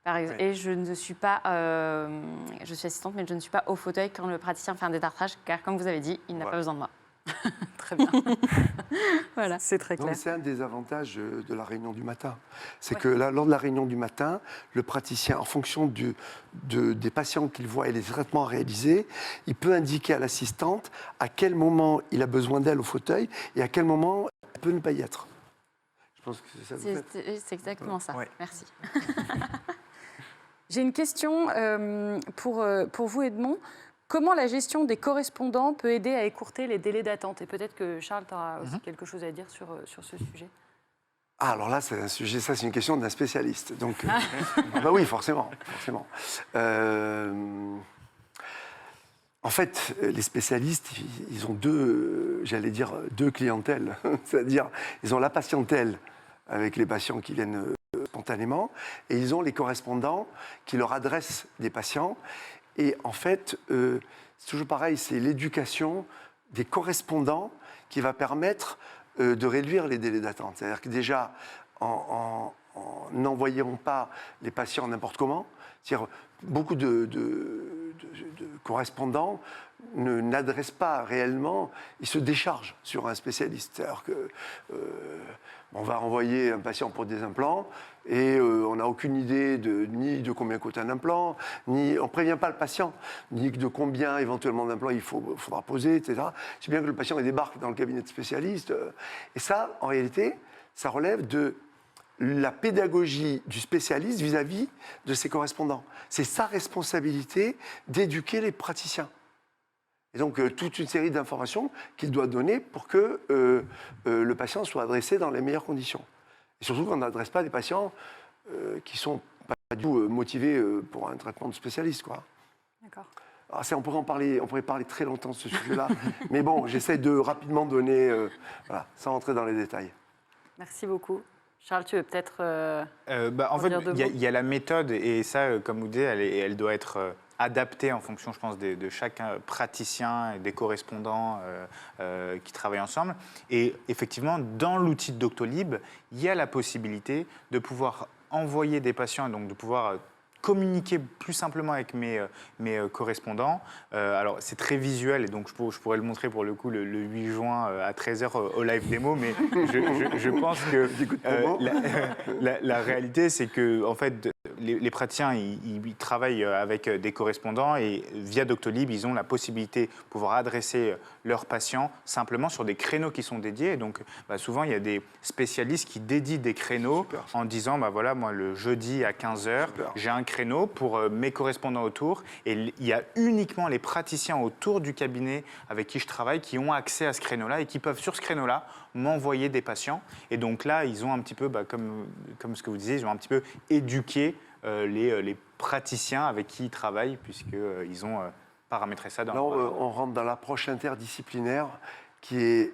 Par exemple. Ouais. Et je ne suis pas, je suis assistante, mais je ne suis pas au fauteuil quand le praticien fait un détartrage, car comme vous avez dit, il n'a pas besoin de moi. Très bien. Voilà. C'est très Non, clair. mais c'est un des avantages de la réunion du matin. C'est que là, lors de la réunion du matin, le praticien, en fonction des patients qu'il voit et des traitements à réaliser, il peut indiquer à l'assistante à quel moment il a besoin d'elle au fauteuil et à quel moment elle peut ne pas y être. Je pense que c'est ça que vous faites. C'est exactement ça. Ouais. Merci. J'ai une question pour vous, Edmond. Comment la gestion des correspondants peut aider à écourter les délais d'attente? Et peut-être que Charles, tu auras aussi quelque chose à dire sur ce sujet. Ah, alors là, c'est un sujet, ça, c'est une question d'un spécialiste. Donc, ah bah oui, forcément. En fait, les spécialistes, ils ont deux clientèles. C'est-à-dire, ils ont la patientèle avec les patients qui viennent spontanément, et ils ont les correspondants qui leur adressent des patients. Et en fait, c'est toujours pareil, c'est l'éducation des correspondants qui va permettre de réduire les délais d'attente. C'est-à-dire que déjà, en n'envoyant pas les patients n'importe comment, c'est-à-dire beaucoup de correspondants n'adressent pas réellement, ils se déchargent sur un spécialiste. C'est-à-dire que on va envoyer un patient pour des implants et on n'a aucune idée ni de combien coûte un implant, ni on ne prévient pas le patient, ni de combien éventuellement d'implants il faudra poser, etc. C'est bien que le patient débarque dans le cabinet de spécialiste. Et ça, en réalité, ça relève de la pédagogie du spécialiste vis-à-vis de ses correspondants. C'est sa responsabilité d'éduquer les praticiens. Et donc, toute une série d'informations qu'il doit donner pour que le patient soit adressé dans les meilleures conditions. Et surtout qu'on n'adresse pas des patients qui ne sont pas du tout motivés pour un traitement de spécialiste, quoi. D'accord. Alors ça, on pourrait parler très longtemps de ce sujet-là, mais bon, j'essaie de rapidement donner, voilà, sans rentrer dans les détails. Merci beaucoup. Charles, tu veux peut-être En fait, dire deux il mots y a la méthode, et ça, comme vous dites, elle doit être adaptée en fonction, je pense, de chaque praticien et des correspondants qui travaillent ensemble. Et effectivement, dans l'outil de Doctolib, il y a la possibilité de pouvoir envoyer des patients, et donc de pouvoir communiquer plus simplement avec mes correspondants. Alors, c'est très visuel, et donc je pourrais le montrer pour le coup le 8 juin à 13h au live démo, mais je pense que la réalité, c'est que en fait, les praticiens, ils travaillent avec des correspondants, et via Doctolib, ils ont la possibilité de pouvoir adresser leurs patients simplement sur des créneaux qui sont dédiés. Et donc, souvent, il y a des spécialistes qui dédient des créneaux en disant, voilà, moi, le jeudi à 15h, j'ai un créneau pour mes correspondants autour, et il y a uniquement les praticiens autour du cabinet avec qui je travaille qui ont accès à ce créneau-là et qui peuvent, sur ce créneau-là, m'envoyer des patients. Et donc là, ils ont un petit peu, comme ce que vous disiez, ils ont un petit peu éduqué les praticiens avec qui ils travaillent, puisqu'ils ont paramétré ça dans Là, on rentre dans l'approche interdisciplinaire qui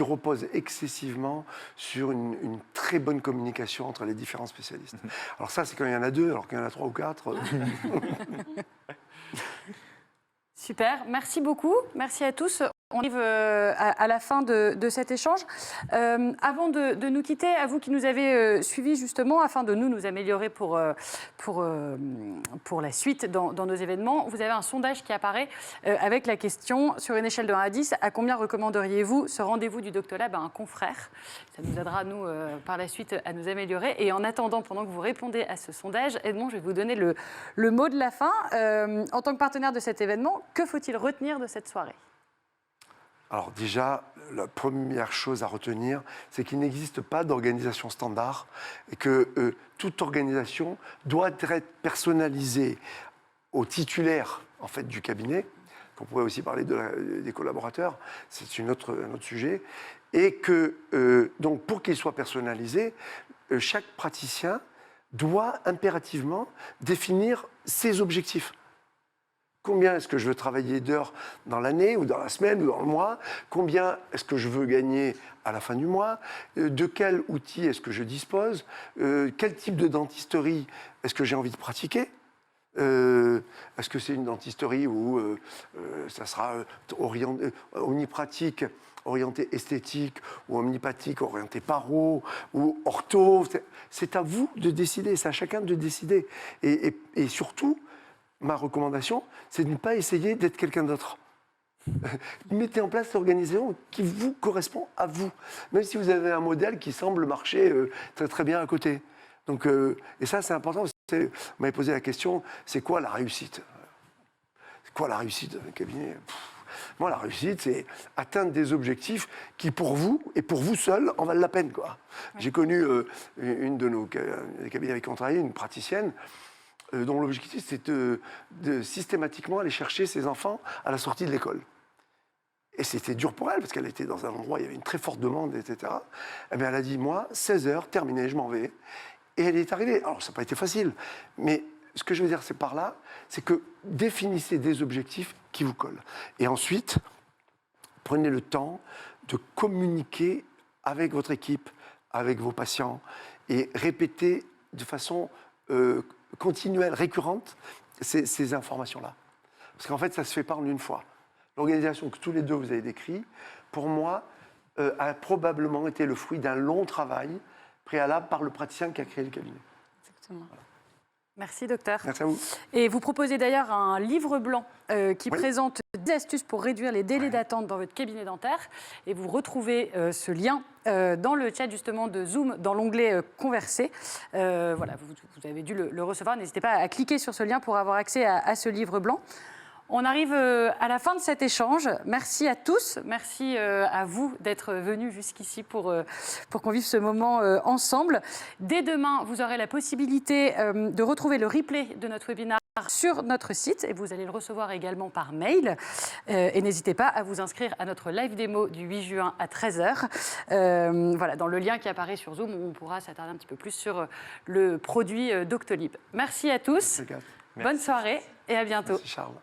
repose excessivement sur une très bonne communication entre les différents spécialistes. Alors ça, c'est quand il y en a deux, alors qu'il y en a 3 ou 4. Super, merci beaucoup. Merci à tous. On arrive à la fin de cet échange. Avant de nous quitter, à vous qui nous avez suivis justement, afin de nous améliorer pour la suite dans nos événements, vous avez un sondage qui apparaît avec la question, sur une échelle de 1 à 10, à combien recommanderiez-vous ce rendez-vous du Doctolab à un confrère? Ça nous aidera, nous, par la suite, à nous améliorer. Et en attendant, pendant que vous répondez à ce sondage, Edmond, je vais vous donner le mot de la fin. En tant que partenaire de cet événement, que faut-il retenir de cette soirée? Alors déjà, la première chose à retenir, c'est qu'il n'existe pas d'organisation standard et que toute organisation doit être personnalisée au titulaire en fait, du cabinet. On pourrait aussi parler des collaborateurs, c'est un autre sujet. Et que, donc, pour qu'il soit personnalisé, chaque praticien doit impérativement définir ses objectifs. Combien est-ce que je veux travailler d'heures dans l'année, ou dans la semaine, ou dans le mois? Combien est-ce que je veux gagner à la fin du mois? De quel outil est-ce que je dispose? Quel type de dentisterie est-ce que j'ai envie de pratiquer? Est-ce que c'est une dentisterie où ça sera omnipratique, orienté esthétique, ou omnipathique, orienté paro, ou ortho? C'est à vous de décider, c'est à chacun de décider. Et surtout, ma recommandation, c'est de ne pas essayer d'être quelqu'un d'autre. Mettez en place l'organisation qui vous correspond à vous, même si vous avez un modèle qui semble marcher très, très bien à côté. Donc, et ça, c'est important. Vous m'avez posé la question, c'est quoi la réussite? C'est quoi la réussite d'un cabinet? Moi, la réussite, c'est atteindre des objectifs qui, pour vous, et pour vous seul, en valent la peine, quoi. Ouais. J'ai connu une de nos cabinets avec qui on travaillait, une praticienne, dont l'objectif, c'était de systématiquement aller chercher ses enfants à la sortie de l'école. Et c'était dur pour elle, parce qu'elle était dans un endroit où il y avait une très forte demande, etc. Eh bien, elle a dit, moi, 16h, terminé, je m'en vais. Et elle est arrivée. Alors, ça n'a pas été facile, mais ce que je veux dire, c'est par là, c'est que définissez des objectifs qui vous collent. Et ensuite, prenez le temps de communiquer avec votre équipe, avec vos patients, et répétez de façon continuelle, récurrente, ces informations-là. Parce qu'en fait, ça ne se fait pas en une fois. L'organisation que tous les deux vous avez décrite, pour moi, a probablement été le fruit d'un long travail préalable par le praticien qui a créé le cabinet. Exactement. Voilà. Merci, docteur. Merci à vous. Et vous proposez d'ailleurs un livre blanc qui présente 10 astuces pour réduire les délais d'attente dans votre cabinet dentaire. Et vous retrouvez ce lien dans le chat justement de Zoom, dans l'onglet Converser. Voilà, vous avez dû le recevoir. N'hésitez pas à cliquer sur ce lien pour avoir accès à ce livre blanc. On arrive à la fin de cet échange. Merci à tous. Merci à vous d'être venus jusqu'ici pour qu'on vive ce moment ensemble. Dès demain, vous aurez la possibilité de retrouver le replay de notre webinaire sur notre site et vous allez le recevoir également par mail. Et n'hésitez pas à vous inscrire à notre live démo du 8 juin à 13h. Voilà, dans le lien qui apparaît sur Zoom, où on pourra s'attarder un petit peu plus sur le produit Doctolib. Merci à tous. Merci. Bonne soirée et à bientôt. Merci Charles.